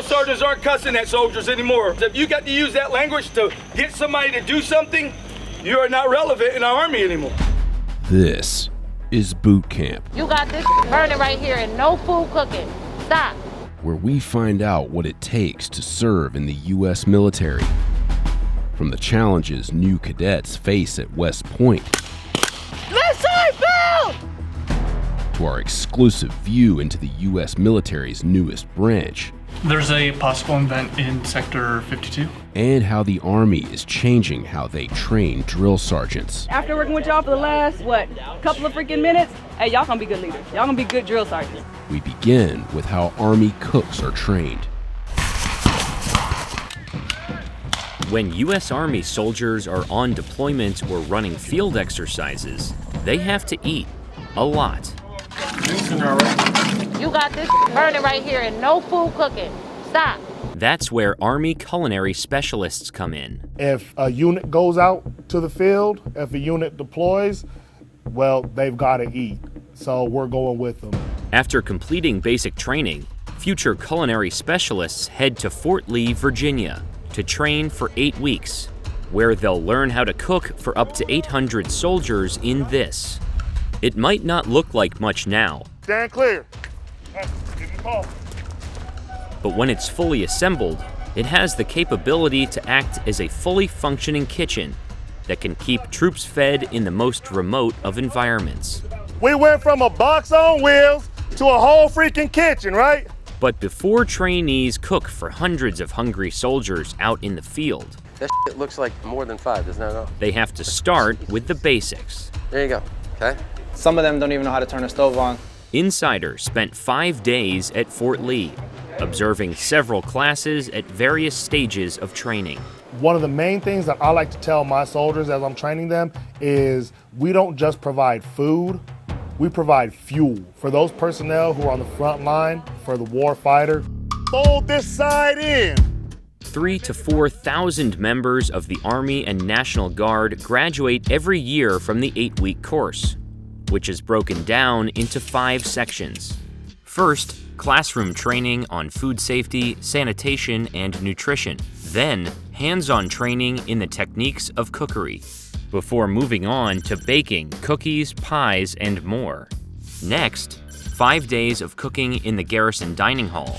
sergeants aren't cussing at soldiers anymore. If you got to use that language to get somebody to do something, you are not relevant in our Army anymore. This is boot camp. You got this burning right here and no food cooking. Stop. Where we find out what it takes to serve in the U.S. military. From the challenges new cadets face at West Point. Left side, build! To our exclusive view into the U.S. military's newest branch. There's a possible event in Sector 52. And how the Army is changing how they train drill sergeants. After working with y'all for the last, couple of freaking minutes, hey, y'all gonna be good leaders. Y'all gonna be good drill sergeants. We begin with how Army cooks are trained. When U.S. Army soldiers are on deployment or running field exercises, they have to eat a lot. You got this burning right here and no food cooking. Stop. That's where Army culinary specialists come in. If a unit goes out to the field, if a unit deploys, well, they've got to eat. So we're going with them. After completing basic training, future culinary specialists head to Fort Lee, Virginia, to train for 8 weeks, where they'll learn how to cook for up to 800 soldiers in this. It might not look like much now, Stand clear. but when it's fully assembled, it has the capability to act as a fully functioning kitchen that can keep troops fed in the most remote of environments. We went from a box on wheels to a whole freaking kitchen, right? But before trainees cook for hundreds of hungry soldiers out in the field, That shit looks like more than 5, doesn't it? they have to start with the basics. There you go, okay? Some of them don't even know how to turn a stove on. Insider spent 5 days at Fort Lee, observing several classes at various stages of training. One of the main things that I like to tell my soldiers as I'm training them is we don't just provide food, we provide fuel. For those personnel who are on the front line, for the war fighter, fold this side in. 3,000 to 4,000 members of the Army and National Guard graduate every year from the 8-week course, which is broken down into 5 sections. First, classroom training on food safety, sanitation, and nutrition. Then, hands-on training in the techniques of cookery, before moving on to baking, cookies, pies, and more. Next, 5 days of cooking in the garrison dining hall.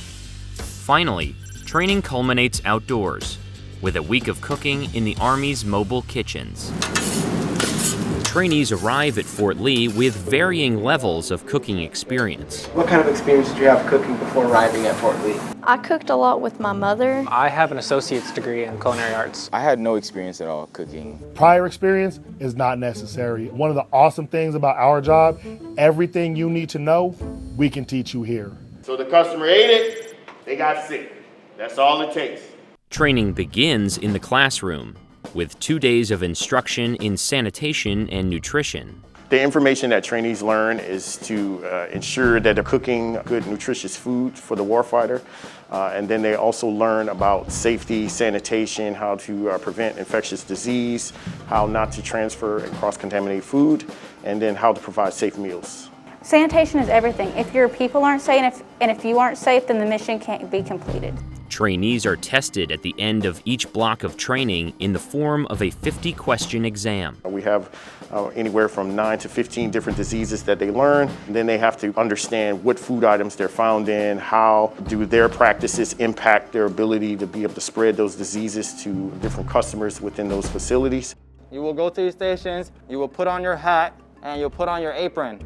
Finally, training culminates outdoors, with a week of cooking in the Army's mobile kitchens. Trainees arrive at Fort Lee with varying levels of cooking experience. What kind of experience did you have cooking before arriving at Fort Lee? I cooked a lot with my mother. I have an associate's degree in culinary arts. I had no experience at all cooking. Prior experience is not necessary. One of the awesome things about our job, everything you need to know, we can teach you here. So the customer ate it, they got sick. That's all it takes. Training begins in the classroom, with 2 days of instruction in sanitation and nutrition. The information that trainees learn is to ensure that they're cooking good, nutritious food for the warfighter. And then they also learn about safety, sanitation, how to prevent infectious disease, how not to transfer and cross-contaminate food, and then how to provide safe meals. Sanitation is everything. If your people aren't safe, and if you aren't safe, then the mission can't be completed. Trainees are tested at the end of each block of training in the form of a 50-question exam. We have anywhere from 9 to 15 different diseases that they learn. And then they have to understand what food items they're found in, how do their practices impact their ability to be able to spread those diseases to different customers within those facilities. You will go to your stations, you will put on your hat, and you'll put on your apron.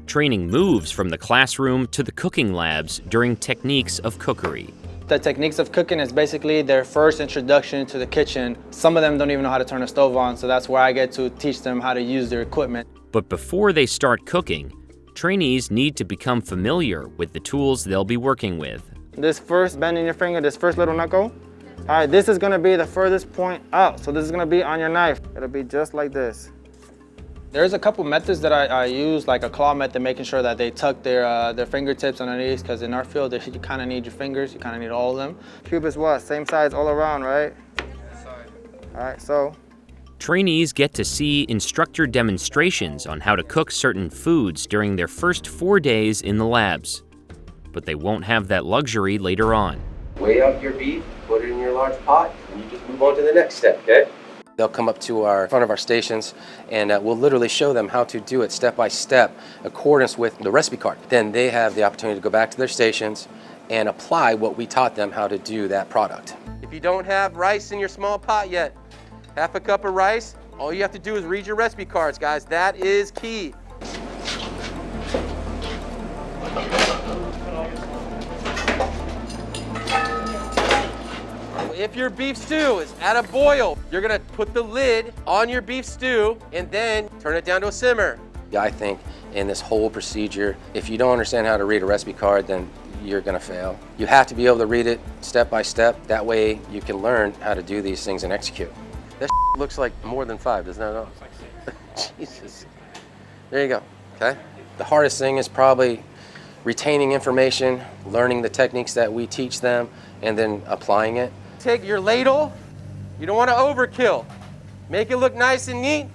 Training moves from the classroom to the cooking labs during techniques of cookery. The techniques of cooking is basically their first introduction to the kitchen. Some of them don't even know how to turn a stove on, so that's where I get to teach them how to use their equipment. But before they start cooking, trainees need to become familiar with the tools they'll be working with. This first bend in your finger, this first little knuckle, all right, this is gonna be the furthest point out. So this is gonna be on your knife. It'll be just like this. There's a couple methods that I use, like a claw method, making sure that they tuck their fingertips underneath, because in our field, you kind of need your fingers, you kind of need all of them. Cube is what? Same size all around, right? All right, so. Trainees get to see instructor demonstrations on how to cook certain foods during their first 4 days in the labs, but they won't have that luxury later on. Weigh up your beef, put it in your large pot, and you just move on to the next step, okay? They'll come up to our front of our stations and we'll literally show them how to do it step by step, accordance with the recipe card. Then they have the opportunity to go back to their stations and apply what we taught them how to do that product. If you don't have rice in your small pot yet, half a cup of rice, all you have to do is read your recipe cards, guys. That is key. If your beef stew is at a boil, you're gonna put the lid on your beef stew and then turn it down to a simmer. I think in this whole procedure, if you don't understand how to read a recipe card, then you're gonna fail. You have to be able to read it step by step. That way you can learn how to do these things and execute. That looks like more than 5, doesn't it? Looks like 6. Jesus. There you go, okay? The hardest thing is probably retaining information, learning the techniques that we teach them, and then applying it. Take your ladle, you don't want to overkill. Make it look nice and neat.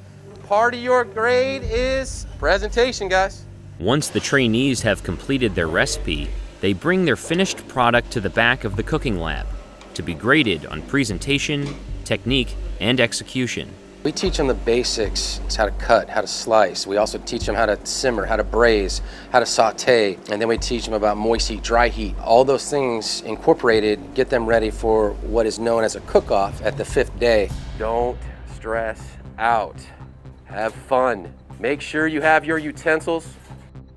Part of your grade is presentation, guys. Once the trainees have completed their recipe, they bring their finished product to the back of the cooking lab to be graded on presentation, technique, and execution. We teach them the basics. It's how to cut, how to slice. We also teach them how to simmer, how to braise, how to saute, and then we teach them about moist heat, dry heat. All those things incorporated get them ready for what is known as a cook-off at the 5th day. Don't stress out. Have fun. Make sure you have your utensils.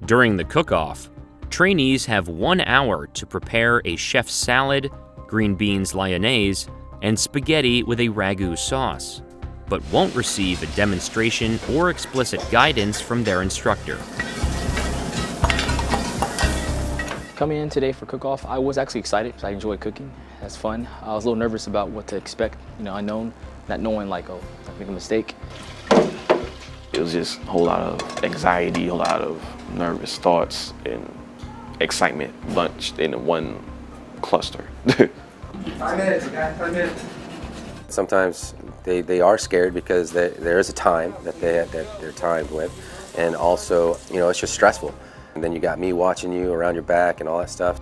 During the cook-off, trainees have 1 hour to prepare a chef's salad, green beans lyonnaise, and spaghetti with a ragu sauce, but won't receive a demonstration or explicit guidance from their instructor. Coming in today for cook-off, I was actually excited because I enjoy cooking. That's fun. I was a little nervous about what to expect, unknown, not knowing like, oh, I can make a mistake. It was just a whole lot of anxiety, a whole lot of nervous thoughts and excitement bunched in one cluster. 5 minutes, you got 5 minutes. Sometimes they are scared because there is a time that they're timed with, and also, it's just stressful. And then you got me watching you around your back and all that stuff.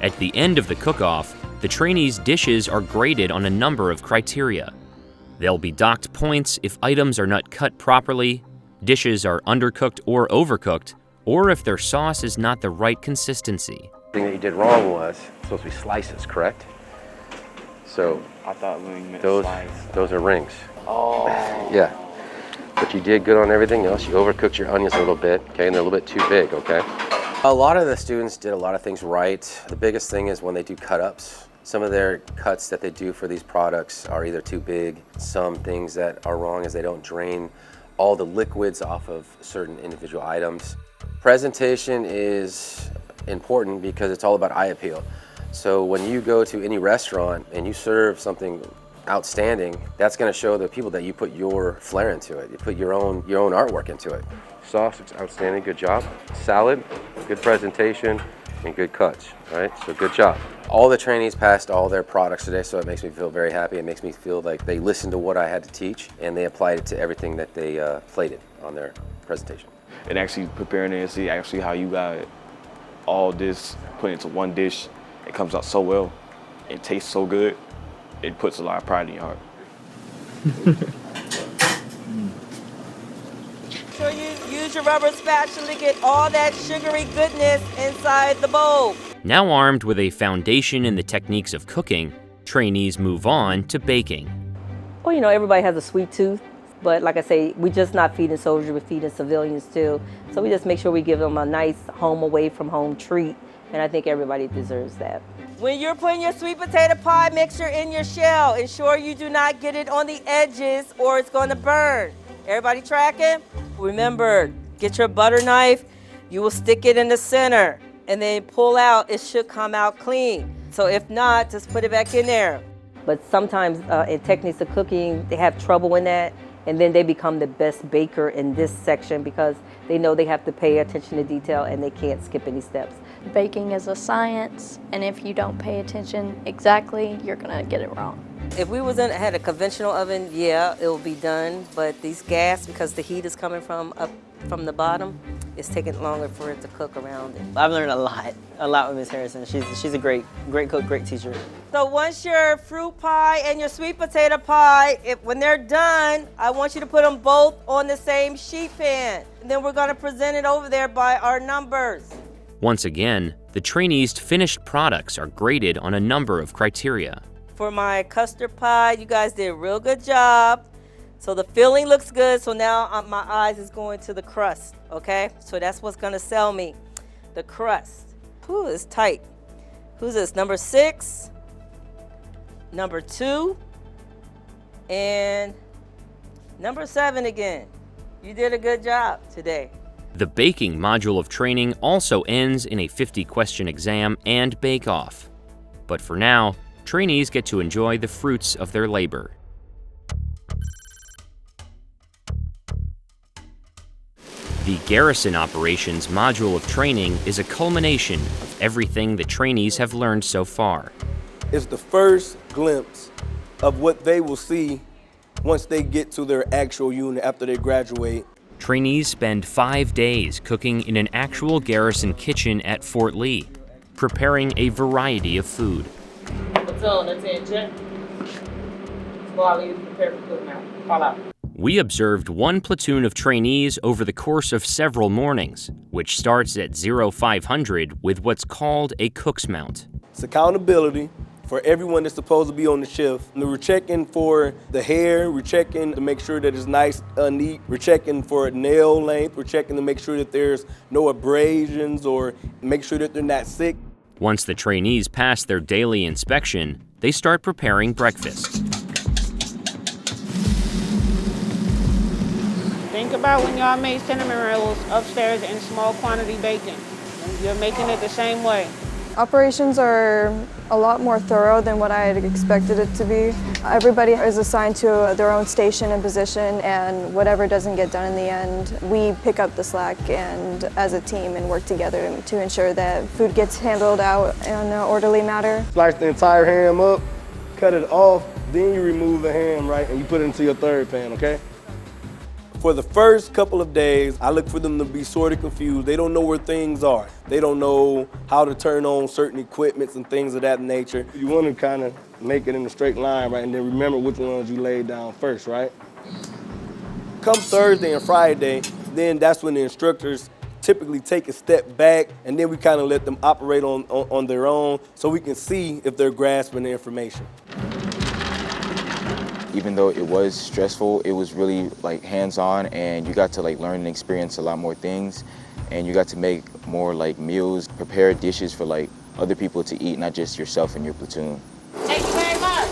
At the end of the cook-off, the trainees' dishes are graded on a number of criteria. They'll be docked points if items are not cut properly, dishes are undercooked or overcooked, or if their sauce is not the right consistency. The thing that you did wrong was supposed to be slices, correct? So I thought we meant those are rings. Oh. Yeah. But you did good on everything else. You overcooked your onions a little bit, okay? And they're a little bit too big, okay? A lot of the students did a lot of things right. The biggest thing is when they do cut-ups. Some of their cuts that they do for these products are either too big. Some things that are wrong is they don't drain all the liquids off of certain individual items. Presentation is important because it's all about eye appeal. So when you go to any restaurant and you serve something outstanding, that's going to show the people that you put your flair into it. You put your own artwork into it. Sauce is outstanding, good job. Salad, good presentation, and good cuts, right? So good job. All the trainees passed all their products today, so it makes me feel very happy. It makes me feel like they listened to what I had to teach and they applied it to everything that they plated on their presentation. And actually preparing it and see actually how you got all this put into one dish. It comes out so well. It tastes so good. It puts a lot of pride in your heart. Sure you use your rubber spatula to get all that sugary goodness inside the bowl. Now armed with a foundation in the techniques of cooking, trainees move on to baking. Well, everybody has a sweet tooth, but like I say, we're just not feeding soldiers, we're feeding civilians too. So we just make sure we give them a nice home away from home treat, and I think everybody deserves that. When you're putting your sweet potato pie mixture in your shell, ensure you do not get it on the edges or it's going to burn. Everybody tracking? Remember, get your butter knife, you will stick it in the center, and then pull out, it should come out clean. So if not, just put it back in there. But sometimes in techniques of cooking, they have trouble in that, and then they become the best baker in this section because they know they have to pay attention to detail and they can't skip any steps. Baking is a science, and if you don't pay attention exactly, you're gonna get it wrong. If we had a conventional oven, yeah, it will be done. But these gas, because the heat is coming from up from the bottom, it's taking longer for it to cook around it. I've learned a lot with Miss Harrison. She's a great cook, great teacher. So once your fruit pie and your sweet potato pie, when they're done, I want you to put them both on the same sheet pan. And then we're gonna present it over there by our numbers. Once again, the trainees' finished products are graded on a number of criteria. For my custard pie, you guys did a real good job. So the filling looks good, so now my eyes is going to the crust, okay? So that's what's gonna sell me, the crust. Whew, it's tight. Who's this, number 6, number 2, and number 7 again. You did a good job today. The baking module of training also ends in a 50-question exam and bake-off. But for now, trainees get to enjoy the fruits of their labor. The Garrison Operations module of training is a culmination of everything the trainees have learned so far. It's the first glimpse of what they will see once they get to their actual unit after they graduate. Trainees spend 5 days cooking in an actual Garrison kitchen at Fort Lee, preparing a variety of food. We observed one platoon of trainees over the course of several mornings, which starts at 0500 with what's called a cook's mount. It's accountability for everyone that's supposed to be on the shift. We're checking for the hair, we're checking to make sure that it's nice, neat, we're checking for nail length, we're checking to make sure that there's no abrasions or make sure that they're not sick. Once the trainees pass their daily inspection, they start preparing breakfast. Think about when y'all made cinnamon rolls upstairs in small quantity baking. You're making it the same way. Operations are a lot more thorough than what I had expected it to be. Everybody is assigned to their own station and position, and whatever doesn't get done in the end, we pick up the slack and as a team and work together to ensure that food gets handled out in an orderly manner. Slice the entire ham up, cut it off, then you remove the ham, right, and you put it into your third pan, okay? For the first couple of days, I look for them to be sort of confused. They don't know where things are. They don't know how to turn on certain equipments and things of that nature. You want to kind of make it in a straight line, right? And then remember which ones you laid down first, right? Come Thursday and Friday, then that's when the instructors typically take a step back, and then we kind of let them operate on their own so we can see if they're grasping the information. Even though it was stressful, it was really like hands-on, and you got to like learn and experience a lot more things, and you got to make more like meals, prepare dishes for like other people to eat, not just yourself and your platoon. Thank you very much.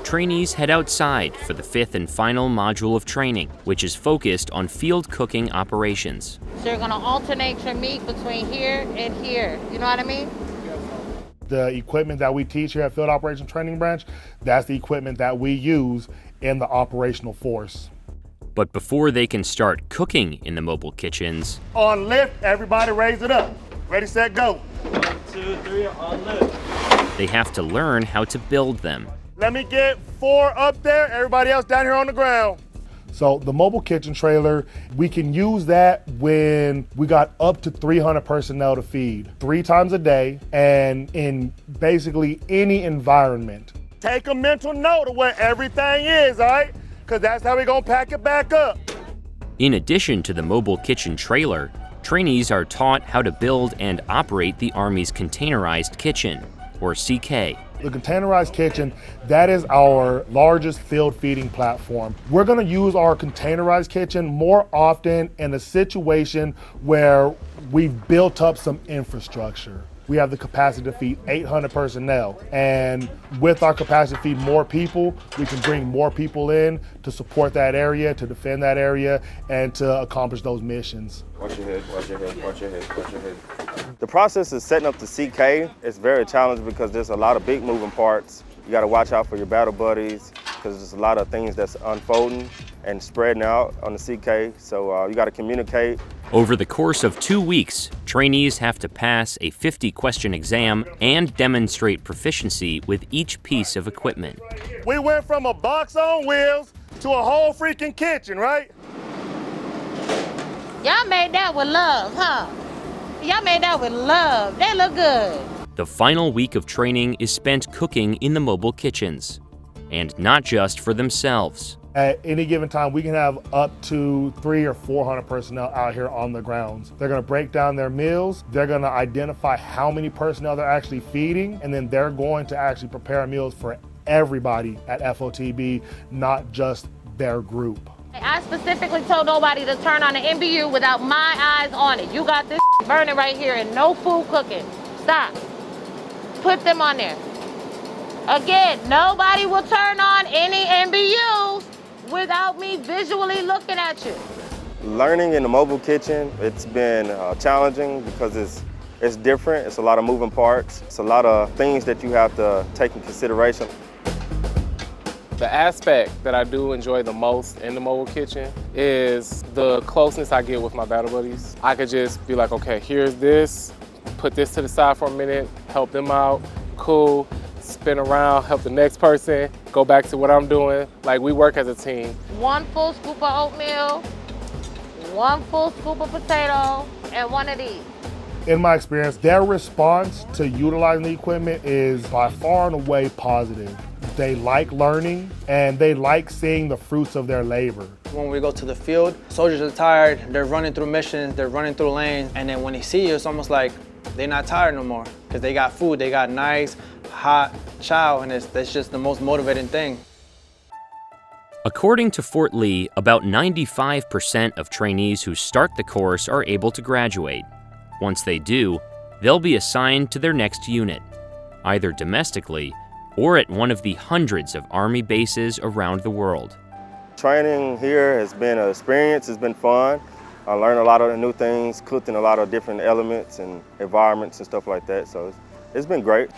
Trainees head outside for the 5th and final module of training, which is focused on field cooking operations. So you're gonna alternate your meat between here and here. You know what I mean? The equipment that we teach here at Field Operations Training Branch, that's the equipment that we use in the operational force. But before they can start cooking in the mobile kitchens, On lift, everybody raise it up. Ready, set, go. 1, 2, 3, on lift. they have to learn how to build them. Let me get 4 up there, everybody else down here on the ground. So the mobile kitchen trailer, we can use that when we got up to 300 personnel to feed 3 times a day and in basically any environment. Take a mental note of where everything is, all right? Because that's how we're going to pack it back up. In addition to the mobile kitchen trailer, trainees are taught how to build and operate the Army's containerized kitchen, or CK. The containerized kitchen, that is our largest field feeding platform. We're gonna use our containerized kitchen more often in a situation where we've built up some infrastructure. We have the capacity to feed 800 personnel, and with our capacity to feed more people, we can bring more people in to support that area, to defend that area, and to accomplish those missions. Watch your head, watch your head, watch your head, watch your head. The process of setting up the CK is very challenging because there's a lot of big moving parts. You got to watch out for your battle buddies. because there's a lot of things that's unfolding and spreading out on the CK, so you got to communicate. Over the course of 2 weeks, trainees have to pass a 50-question exam and demonstrate proficiency with each piece of equipment. We went from a box on wheels to a whole freaking kitchen, right? Y'all made that with love, huh? Y'all made that with love. They look good. The final week of training is spent cooking in the mobile kitchens, and not just for themselves. At any given time, we can have up to 300 or 400 personnel out here on the grounds. They're gonna break down their meals. They're gonna identify how many personnel they're actually feeding, and then they're going to actually prepare meals for everybody at FOTB, not just their group. I specifically told nobody to turn on the MBU without my eyes on it. You got this burning right here and no food cooking. Stop. Put them on there. Again, nobody will turn on any MBUs without me visually looking at you. Learning in the mobile kitchen, it's been challenging because it's different. It's a lot of moving parts. It's a lot of things that you have to take in consideration. The aspect that I do enjoy the most in the mobile kitchen is the closeness I get with my battle buddies. I could just be like, okay, here's this, put this to the side for a minute, help them out, cool, spin around, help the next person, go back to what I'm doing. Like, we work as a team. 1 full scoop of oatmeal, 1 full scoop of potato, and 1 of these. In my experience, their response to utilizing the equipment is by far and away positive. They like learning and they like seeing the fruits of their labor. When we go to the field, soldiers are tired, they're running through missions, they're running through lanes, and then when they see you, it's almost like they're not tired no more because they got food, they got nice, hot chow, and that's just the most motivating thing. According to Fort Lee, about 95% of trainees who start the course are able to graduate. Once they do, they'll be assigned to their next unit, either domestically or at one of the hundreds of Army bases around the world. Training here has been an experience, it's been fun. I learned a lot of new things, cooked in a lot of different elements and environments and stuff like that, so it's been great.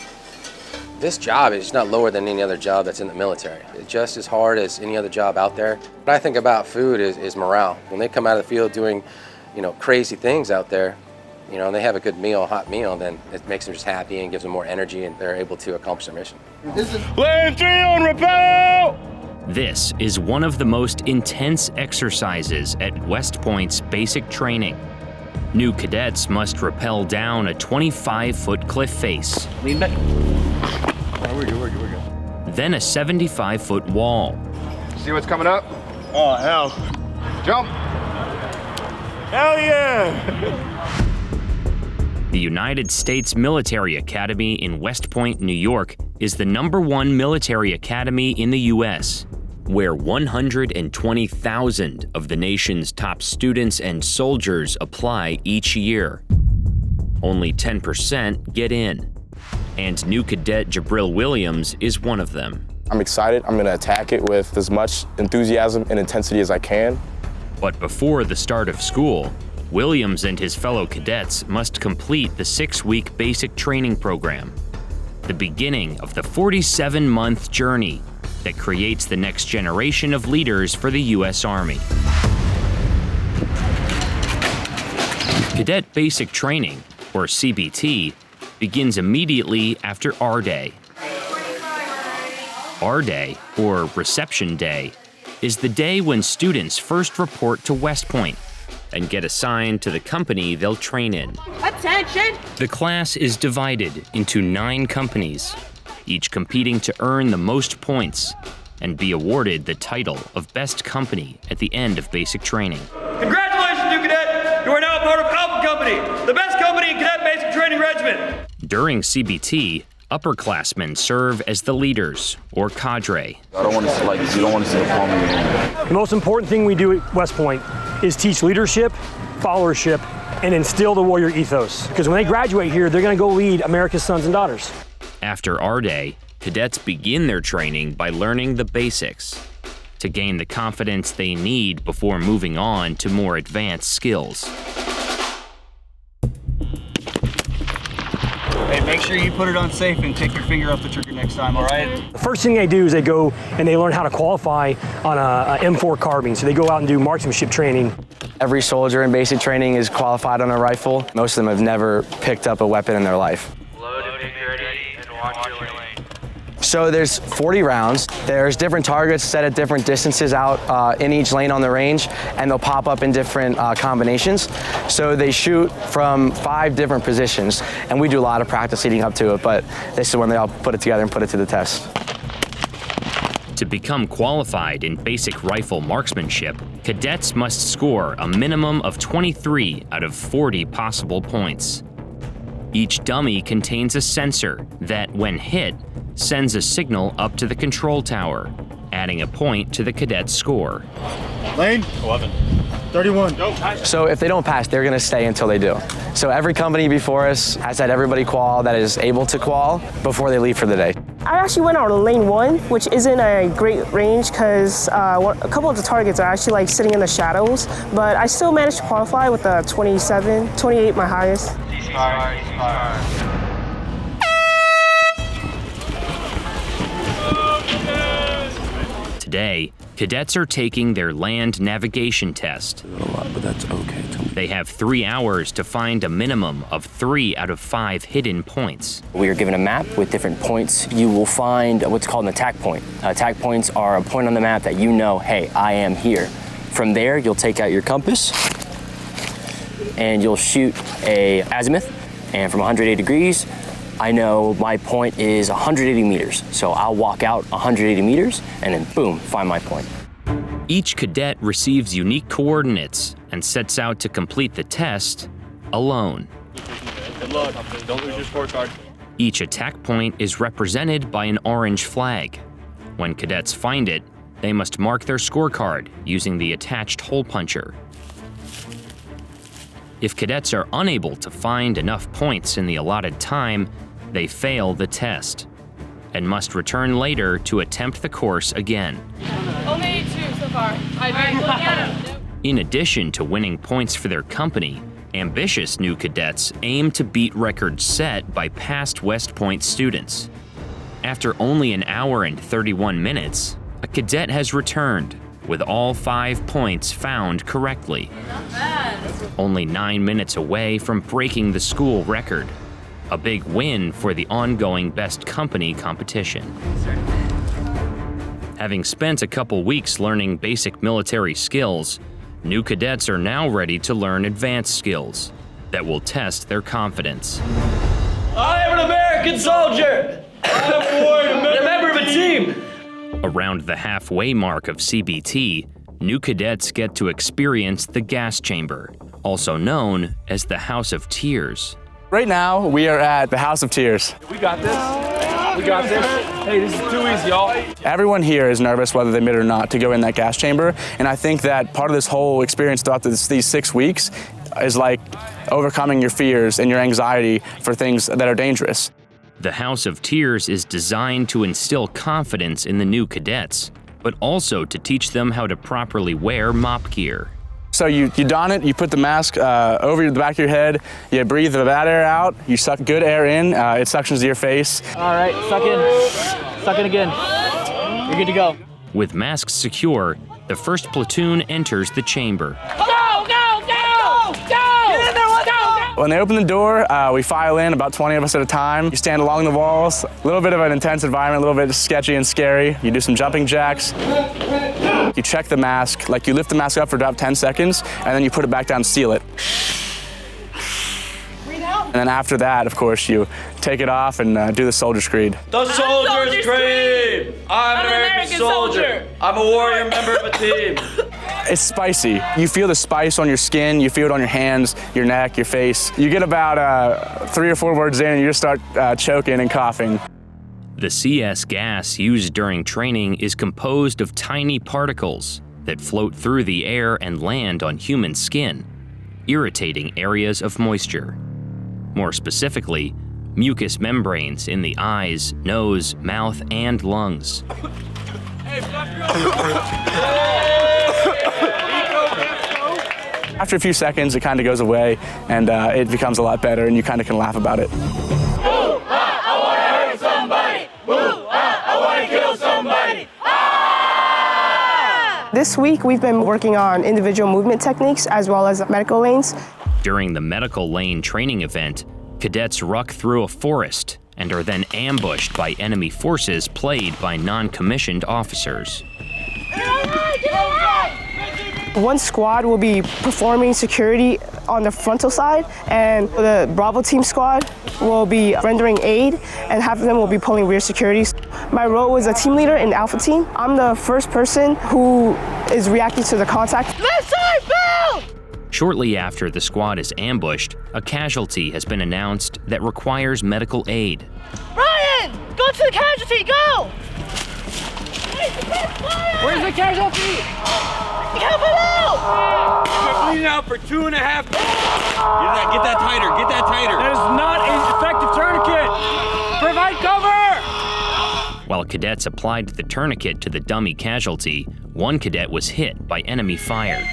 This job is not lower than any other job that's in the military. It's just as hard as any other job out there. What I think about food is morale. When they come out of the field doing, crazy things out there, and they have a good meal, a hot meal, then it makes them just happy and gives them more energy and they're able to accomplish their mission. Lane 3 on rappel! This is one of the most intense exercises at West Point's basic training. New cadets must rappel down a 25-foot cliff face. Lean back. We're good. Then a 75-foot wall. See what's coming up? Oh, hell. Jump. Hell yeah! The United States Military Academy in West Point, New York, is the #1 military academy in the U.S., where 120,000 of the nation's top students and soldiers apply each year. Only 10% get in, and new cadet Jabril Williams is one of them. I'm excited. I'm gonna attack it with as much enthusiasm and intensity as I can. But before the start of school, Williams and his fellow cadets must complete the 6-week basic training program, the beginning of the 47-month journey that creates the next generation of leaders for the U.S. Army. Cadet Basic Training, or CBT, begins immediately after R Day. R Day, or Reception Day, is the day when students first report to West Point and get assigned to the company they'll train in. Attention! The class is divided into 9 companies, each competing to earn the most points and be awarded the title of Best Company at the end of basic training. Congratulations, new cadet! You are now part of Alpha Company, the best company in Cadet Basic Training Regiment. During CBT, upperclassmen serve as the leaders, or cadre. I don't want to you don't want to see the palm. The most important thing we do at West Point is teach leadership, followership, and instill the warrior ethos. Because when they graduate here, they're going to go lead America's sons and daughters. After R Day, cadets begin their training by learning the basics to gain the confidence they need before moving on to more advanced skills. Hey, make Make sure you put it on safe and take your finger off the trigger next time, all right? The first thing they do is they go and they learn how to qualify on a M4 carbine. So they go out and do marksmanship training. Every soldier in basic training is qualified on a rifle. Most of them have never picked up a weapon in their life. So there's 40 rounds. There's different targets set at different distances out in each lane on the range, and they'll pop up in different combinations. So they shoot from 5 different positions, and we do a lot of practice leading up to it, but this is when they all put it together and put it to the test. To become qualified in basic rifle marksmanship, cadets must score a minimum of 23 out of 40 possible points. Each dummy contains a sensor that, when hit, sends a signal up to the control tower, adding a point to the cadet's score. Lane? 11. 31. So if they don't pass, they're gonna stay until they do. So every company before us has had everybody qual that is able to qual before they leave for the day. I actually went on lane 1, which isn't a great range because a couple of the targets are actually like sitting in the shadows, but I still managed to qualify with a 27, 28 my highest. Today, cadets are taking their land navigation test. A lot, but that's okay to me. They have 3 hours to find a minimum of 3 out of 5 hidden points. We are given a map with different points. You will find what's called an attack point. Attack points are a point on the map that you know, hey, I am here. From there, you'll take out your compass and you'll shoot a azimuth, and from 180 degrees, I know my point is 180 meters. So I'll walk out 180 meters and then boom, find my point. Each cadet receives unique coordinates and sets out to complete the test alone. Good luck. Don't lose your scorecard. Each attack point is represented by an orange flag. When cadets find it, they must mark their scorecard using the attached hole puncher. If cadets are unable to find enough points in the allotted time, they fail the test and must return later to attempt the course again. Only 2 so far. In addition to winning points for their company, ambitious new cadets aim to beat records set by past West Point students. After only an hour and 31 minutes, a cadet has returned with all 5 points found correctly. Only 9 minutes away from breaking the school record. A big win for the ongoing Best Company competition. Having spent a couple weeks learning basic military skills, new cadets are now ready to learn advanced skills that will test their confidence. I am an American soldier! I am a warrior, member of a team! Around the halfway mark of CBT, new cadets get to experience the gas chamber, also known as the House of Tears. Right now, we are at the House of Tears. We got this. We got this. Hey, this is too easy, y'all. Everyone here is nervous, whether they admit it or not, to go in that gas chamber. And I think that part of this whole experience throughout these 6 weeks is like overcoming your fears and your anxiety for things that are dangerous. The House of Tears is designed to instill confidence in the new cadets, but also to teach them how to properly wear MOPP gear. So you don it, you put the mask over the back of your head, you breathe the bad air out, you suck good air in, it suctions to your face. All right, suck in again. You're good to go. With masks secure, the first platoon enters the chamber. Go, go, go, go! Get in there, let's go! When they open the door, we file in, about 20 of us at a time. You stand along the walls, a little bit of an intense environment, a little bit sketchy and scary. You do some jumping jacks. You check the mask, like you lift the mask up for about 10 seconds, and then you put it back down and seal it. And then after that, of course, you take it off and do the Soldier's Creed. The Soldier's Creed! I'm an American soldier. I'm a warrior member of a team. It's spicy. You feel the spice on your skin, you feel it on your hands, your neck, your face. You get about 3 or 4 words in and you just start choking and coughing. The CS gas used during training is composed of tiny particles that float through the air and land on human skin, irritating areas of moisture. More specifically, mucous membranes in the eyes, nose, mouth, and lungs. After a few seconds, it kind of goes away and it becomes a lot better and you kind of can laugh about it. This week, we've been working on individual movement techniques as well as medical lanes. During the medical lane training event, cadets ruck through a forest and are then ambushed by enemy forces played by non-commissioned officers. One squad will be performing security on the frontal side, and the Bravo team squad will be rendering aid, and half of them will be pulling rear security. My role is a team leader in Alpha Team. I'm the first person who is reacting to the contact. Left side, Bill! Shortly after the squad is ambushed, a casualty has been announced that requires medical aid. Ryan, go to the casualty, go! Where's the casualty? Come below! You're bleeding out for 2.5. Get that tighter, get that tighter. That is not an effective tourniquet. Provide cover! While cadets applied the tourniquet to the dummy casualty, one cadet was hit by enemy fire.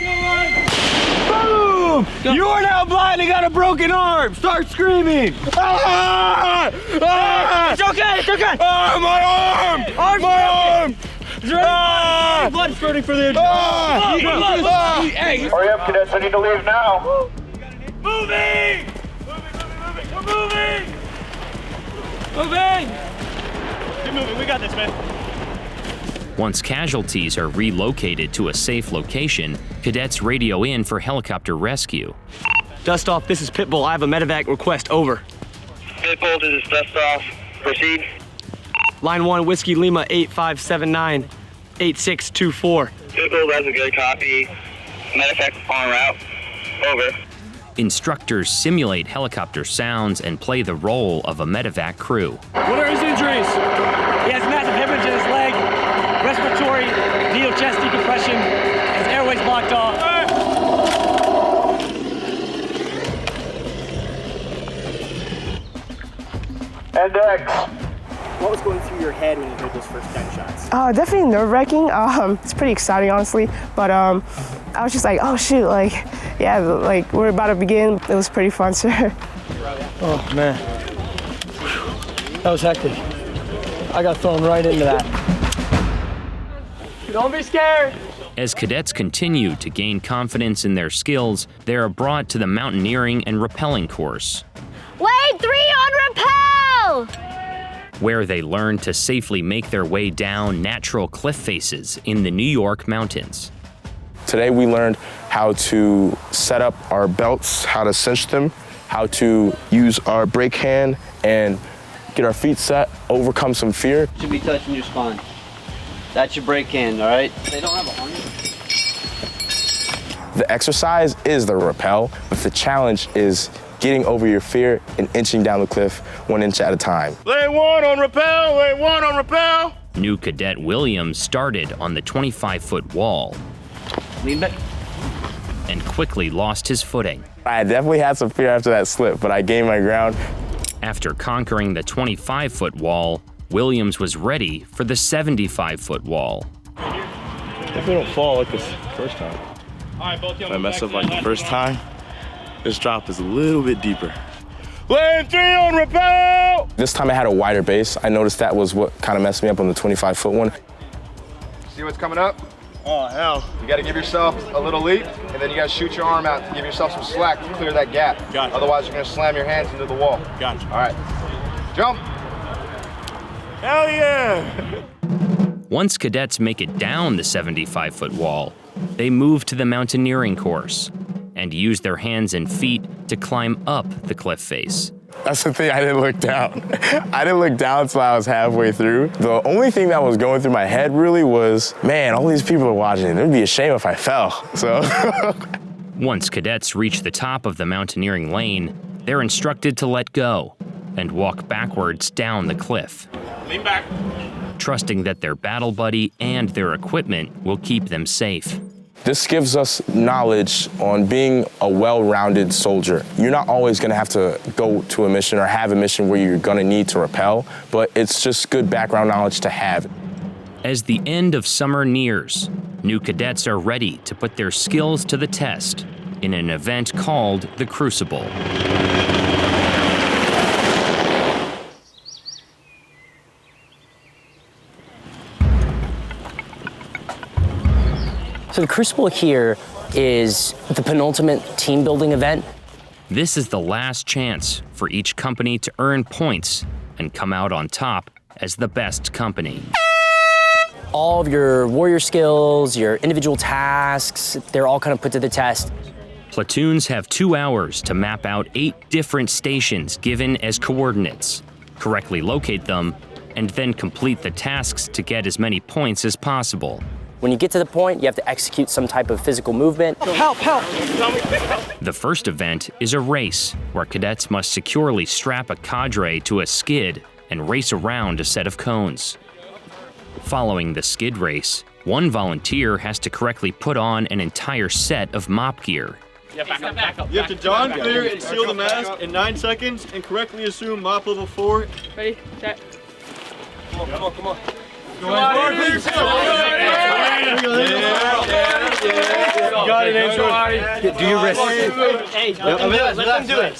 Boom! You are now blind and got a broken arm. Start screaming. Ah! Ah! It's okay, it's okay. Ah, my arm! My arm! Ah! Blood spurting for the Hey, hurry up, cadets, I need to leave now. Moving! We're moving! Moving! Keep moving, we got this, man. Once casualties are relocated to a safe location, cadets radio in for helicopter rescue. Dust off, this is Pitbull. I have a medevac request, over. Pitbull, this is dust off. Proceed. Line 1, Whiskey Lima 8579 8624. Pitbull, that's a good copy. Medevac en route. Over. Instructors simulate helicopter sounds and play the role of a medevac crew. What are his injuries? He has massive hemorrhage in his leg, respiratory, needle chest decompression, his airways blocked off. And X. What was going through your head when you heard those first gunshots? Definitely nerve-wracking. It's pretty exciting, honestly. But I was just like, oh shoot, like, yeah, like we're about to begin. It was pretty fun, sir. Oh man, that was hectic. I got thrown right into that. Don't be scared. As cadets continue to gain confidence in their skills, they are brought to the mountaineering and rappelling course, Lane 3 on rappel! where they learn to safely make their way down natural cliff faces in the New York mountains. Today we learned how to set up our belts, how to cinch them, how to use our brake hand and get our feet set, overcome some fear. Should be touching your spine. That's your brake hand, all right? They don't have a harness. The exercise is the rappel, but the challenge is getting over your fear and inching down the cliff 1 inch at a time. Lane 1 on rappel, lane 1 on rappel. New cadet Williams started on the 25-foot wall Lean back. and quickly lost his footing. I definitely had some fear after that slip, but I gained my ground. After conquering the 25-foot wall, Williams was ready for the 75-foot wall. If we don't fall like this first time, if I mess up like the first time, this drop is a little bit deeper. Lane 3 on rappel. This time I had a wider base. I noticed that was what kind of messed me up on the 25-foot one. See what's coming up? Oh, hell. You got to give yourself a little leap, and then you got to shoot your arm out to give yourself some slack to clear that gap. Gotcha. Otherwise, you're going to slam your hands into the wall. Gotcha. All right. Jump. Hell yeah. Once cadets make it down the 75-foot wall, they move to the mountaineering course and use their hands and feet to climb up the cliff face. That's the thing, I didn't look down. I didn't look down until I was halfway through. The only thing that was going through my head really was, man, all these people are watching. It would be a shame if I fell, so. Once cadets reach the top of the mountaineering lane, they're instructed to let go and walk backwards down the cliff, Lean back. trusting that their battle buddy and their equipment will keep them safe. This gives us knowledge on being a well-rounded soldier. You're not always gonna have to go to a mission or have a mission where you're gonna need to rappel, but it's just good background knowledge to have. As the end of summer nears, new cadets are ready to put their skills to the test in an event called the Crucible. So the Crucible here is the penultimate team building event. This is the last chance for each company to earn points and come out on top as the best company. All of your warrior skills, your individual tasks, they're all kind of put to the test. Platoons have 2 hours to map out 8 different stations given as coordinates, correctly locate them, and then complete the tasks to get as many points as possible. When you get to the point, you have to execute some type of physical movement. Help, help! The first event is a race, where cadets must securely strap a cadre to a skid and race around a set of cones. Following the skid race, one volunteer has to correctly put on an entire set of mop gear. Yeah, back up. You have to don, clear, and seal the mask in 9 seconds and correctly assume mop level 4. Ready, set. Come on. Go on, please. You got it, Andrew. Do your wrist. Hey, let them do it.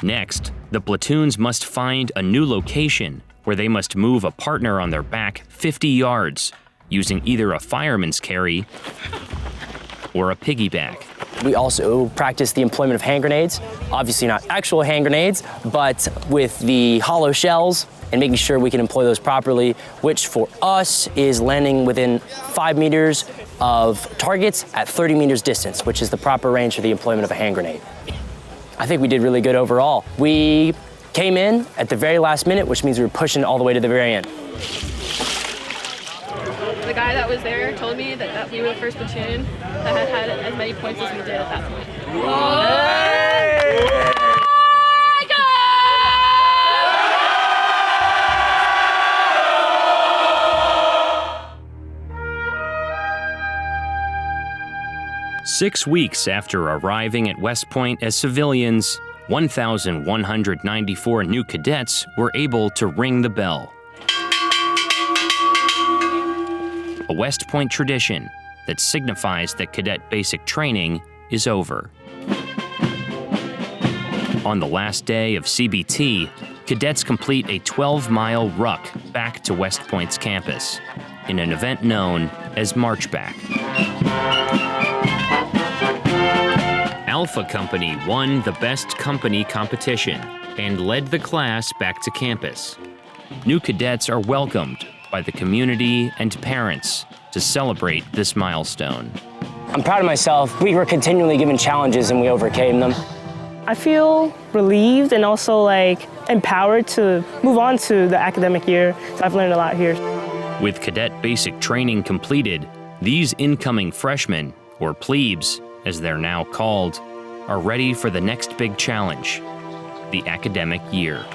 Next, the platoons must find a new location where they must move a partner on their back 50 yards using either a fireman's carry or a piggyback. We also practice the employment of hand grenades. Obviously not actual hand grenades, but with the hollow shells and making sure we can employ those properly, which for us is landing within 5 meters of targets at 30 meters distance, which is the proper range for the employment of a hand grenade. I think we did really good overall. We came in at the very last minute, which means we were pushing all the way to the very end. The guy that was there told me that we were the first platoon that had as many points as we did at that point. Hey! Six weeks after arriving at West Point as civilians, 1,194 new cadets were able to ring the bell. A West Point tradition that signifies that cadet basic training is over. On the last day of CBT, cadets complete a 12-mile ruck back to West Point's campus in an event known as March Back. Alpha Company won the Best Company competition and led the class back to campus. New cadets are welcomed by the community and parents to celebrate this milestone. I'm proud of myself. We were continually given challenges and we overcame them. I feel relieved and also empowered to move on to the academic year. So I've learned a lot here. With cadet basic training completed, these incoming freshmen, or plebes as they're now called, are ready for the next big challenge, the academic year.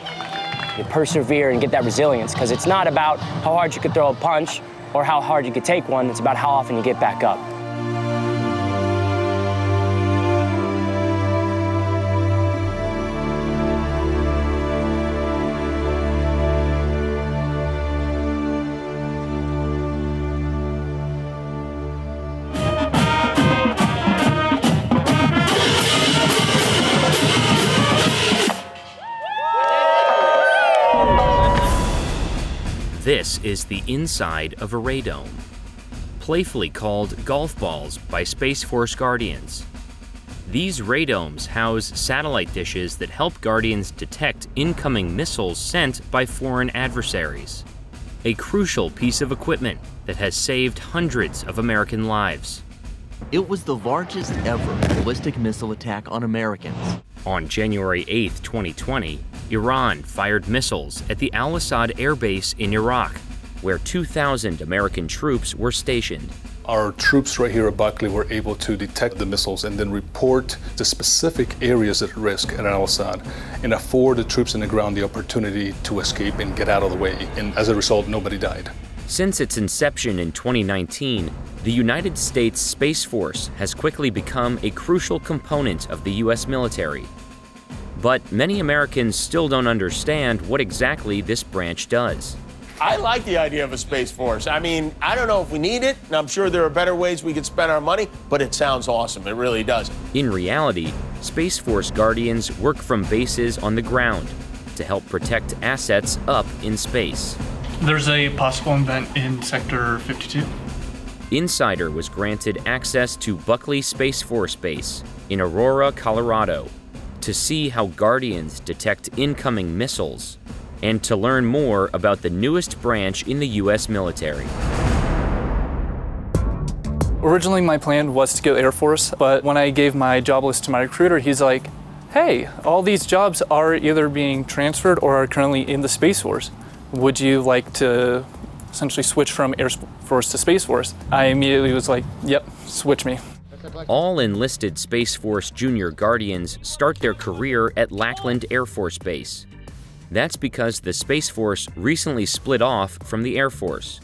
You persevere and get that resilience, because it's not about how hard you could throw a punch or how hard you could take one, it's about how often you get back up. This is the inside of a radome, playfully called golf balls by Space Force Guardians. These radomes house satellite dishes that help Guardians detect incoming missiles sent by foreign adversaries. A crucial piece of equipment that has saved hundreds of American lives. It was the largest ever ballistic missile attack on Americans. On January 8, 2020, Iran fired missiles at the Al-Assad Air Base in Iraq, where 2,000 American troops were stationed. Our troops right here at Buckley were able to detect the missiles and then report the specific areas at risk at Al-Assad and afford the troops on the ground the opportunity to escape and get out of the way. And as a result, nobody died. Since its inception in 2019, the United States Space Force has quickly become a crucial component of the U.S. military. But many Americans still don't understand what exactly this branch does. I like the idea of a Space Force. I mean, I don't know if we need it, and I'm sure there are better ways we could spend our money, but it sounds awesome. It really does. In reality, Space Force Guardians work from bases on the ground to help protect assets up in space. There's a possible event in Sector 52. Insider was granted access to Buckley Space Force Base in Aurora, Colorado, to see how Guardians detect incoming missiles and to learn more about the newest branch in the U.S. military. Originally, my plan was to go Air Force, but when I gave my job list to my recruiter, he's like, hey, all these jobs are either being transferred or are currently in the Space Force. Would you like to essentially switch from Air Force to Space Force? I immediately was like, yep, switch me. All enlisted Space Force Junior Guardians start their career at Lackland Air Force Base. That's because the Space Force recently split off from the Air Force,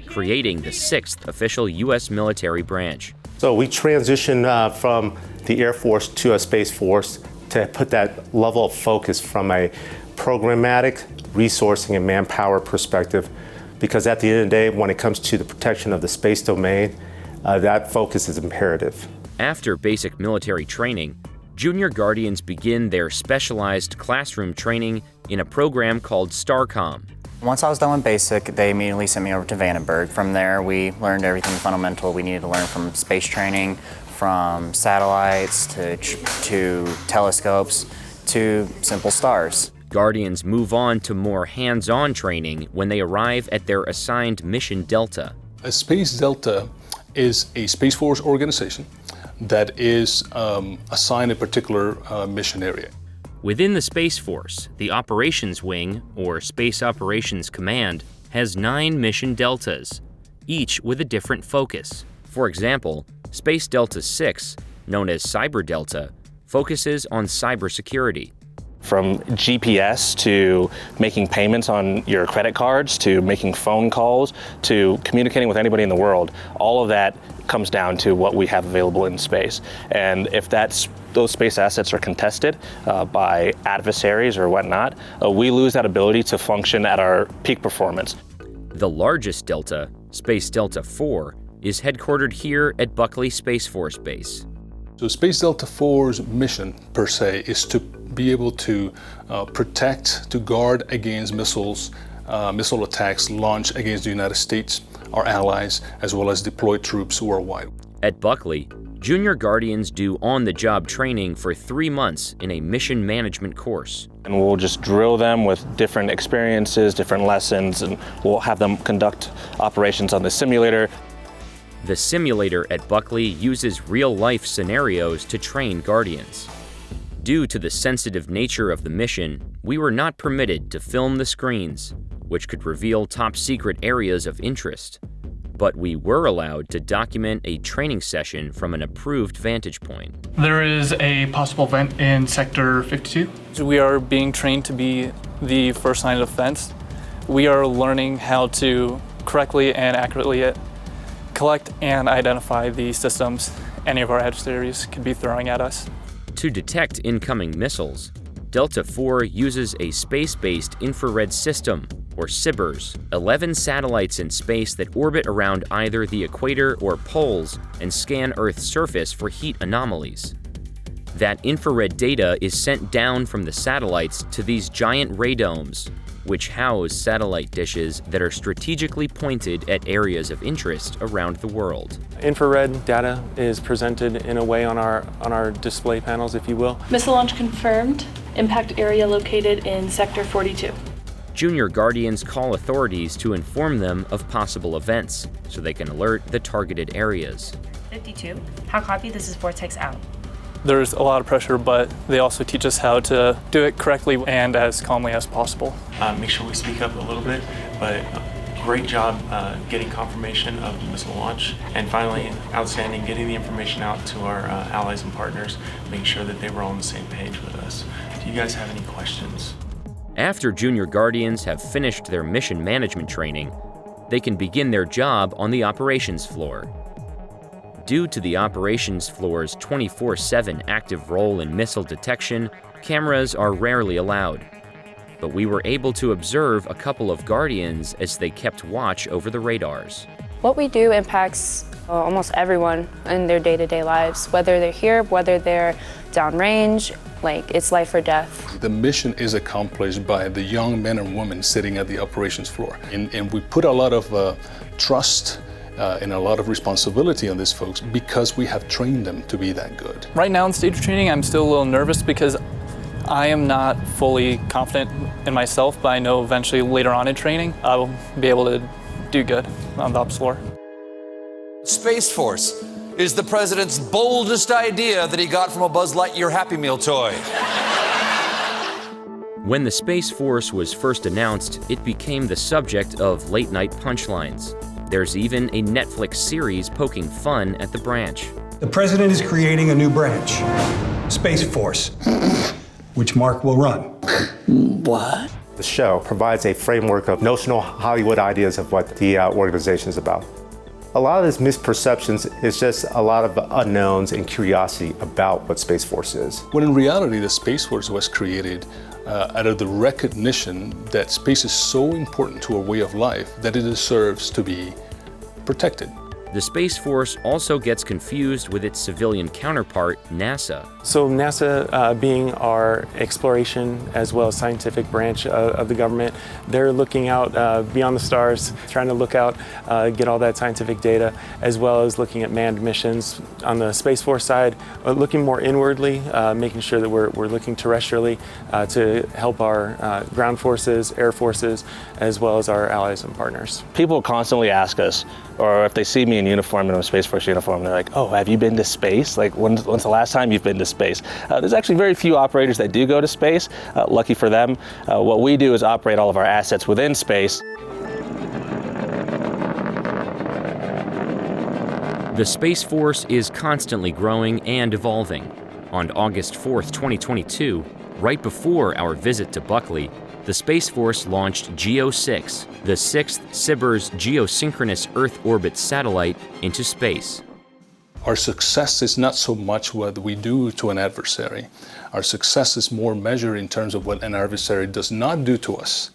creating the 6th official U.S. military branch. So we transitioned from the Air Force to a Space Force to put that level of focus from a programmatic, resourcing, and manpower perspective, because at the end of the day, when it comes to the protection of the space domain, that focus is imperative. After basic military training, Junior Guardians begin their specialized classroom training in a program called STARCOM. Once I was done with basic, they immediately sent me over to Vandenberg. From there, we learned everything fundamental we needed to learn, from space training, from satellites to telescopes to simple stars. Guardians move on to more hands-on training when they arrive at their assigned Mission Delta. A Space Delta is a Space Force organization that is assigned a particular mission area. Within the Space Force, the Operations Wing, or Space Operations Command, has 9 Mission Deltas, each with a different focus. For example, Space Delta 6, known as Cyber Delta, focuses on cybersecurity. From GPS to making payments on your credit cards, to making phone calls, to communicating with anybody in the world, all of that comes down to what we have available in space. And if those space assets are contested by adversaries or whatnot, we lose that ability to function at our peak performance. The largest delta, Space Delta 4, is headquartered here at Buckley Space Force Base. So Space Delta 4's mission, per se, is to be able to protect, to guard against missiles, missile attacks launched against the United States, our allies, as well as deploy troops worldwide. At Buckley, Junior Guardians do on-the-job training for 3 months in a mission management course. And we'll just drill them with different experiences, different lessons, and we'll have them conduct operations on the simulator. The simulator at Buckley uses real-life scenarios to train Guardians. Due to the sensitive nature of the mission, we were not permitted to film the screens, which could reveal top-secret areas of interest. But we were allowed to document a training session from an approved vantage point. There is a possible event in Sector 52. We are being trained to be the first line of defense. We are learning how to correctly and accurately collect and identify the systems any of our adversaries could be throwing at us. To detect incoming missiles, Delta 4 uses a space-based infrared system, or SIBRs, 11 satellites in space that orbit around either the equator or poles and scan Earth's surface for heat anomalies. That infrared data is sent down from the satellites to these giant radomes, which house satellite dishes that are strategically pointed at areas of interest around the world. Infrared data is presented in a way on our display panels, if you will. Missile launch confirmed. Impact area located in Sector 42. Junior Guardians call authorities to inform them of possible events so they can alert the targeted areas. 52. How copy? This is Vortex out. There's a lot of pressure, but they also teach us how to do it correctly and as calmly as possible. Make sure we speak up a little bit, but great job getting confirmation of the missile launch. And finally, outstanding getting the information out to our allies and partners, making sure that they were all on the same page with us. Do you guys have any questions? After Junior Guardians have finished their mission management training, they can begin their job on the operations floor. Due to the operations floor's 24/7 active role in missile detection, cameras are rarely allowed. But we were able to observe a couple of Guardians as they kept watch over the radars. What we do impacts almost everyone in their day-to-day lives, whether they're here, whether they're downrange, like it's life or death. The mission is accomplished by the young men and women sitting at the operations floor. And we put a lot of trust and a lot of responsibility on these folks because we have trained them to be that good. Right now in stage of training, I'm still a little nervous because I am not fully confident in myself, but I know eventually later on in training, I will be able to do good on the ops floor. Space Force is the president's boldest idea that he got from a Buzz Lightyear Happy Meal toy. When the Space Force was first announced, it became the subject of late-night punchlines. There's even a Netflix series poking fun at the branch. The president is creating a new branch, Space Force, which Mark will run. What? The show provides a framework of notional Hollywood ideas of what the organization is about. A lot of this misperceptions is just a lot of unknowns and curiosity about what Space Force is. When in reality, the Space Force was created out of the recognition that space is so important to our way of life that it deserves to be protected. The Space Force also gets confused with its civilian counterpart, NASA. So NASA, being our exploration as well as scientific branch of the government, they're looking out beyond the stars, trying to look out, get all that scientific data, as well as looking at manned missions. On the Space Force side, looking more inwardly, making sure that we're looking terrestrially to help our ground forces, air forces, as well as our allies and partners. People constantly ask us, or if they see me in uniform, in a Space Force uniform, they're like, oh, have you been to space? Like, when's the last time you've been to space? There's actually very few operators that do go to space. Lucky for them. What we do is operate all of our assets within space. The Space Force is constantly growing and evolving. On August 4th, 2022, right before our visit to Buckley, the Space Force launched GEO-6, the sixth SBIRS geosynchronous Earth orbit satellite, into space. Our success is not so much what we do to an adversary. Our success is more measured in terms of what an adversary does not do to us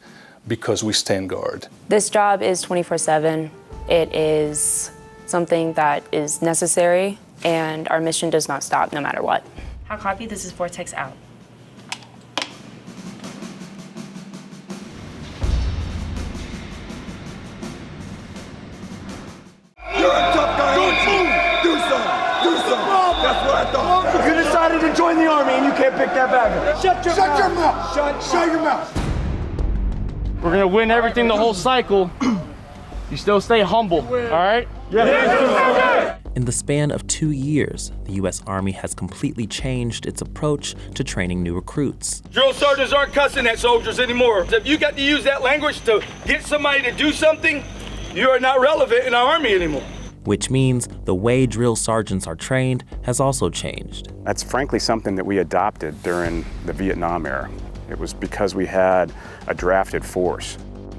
because we stand guard. This job is 24/7. It is something that is necessary, and our mission does not stop no matter what. How copy? This is Vortex out. You're a tough guy. Do something. That's what I thought. You decided to join the Army and you can't pick that back up. Shut your mouth. Shut your mouth. We're gonna win everything the whole cycle. You still stay humble, all right? Yeah. In the span of 2 years, the U.S. Army has completely changed its approach to training new recruits. Drill sergeants aren't cussing at soldiers anymore. If you got to use that language to get somebody to do something, you are not relevant in our Army anymore. Which means the way drill sergeants are trained has also changed. That's frankly something that we adopted during the Vietnam era. It was because we had a drafted force.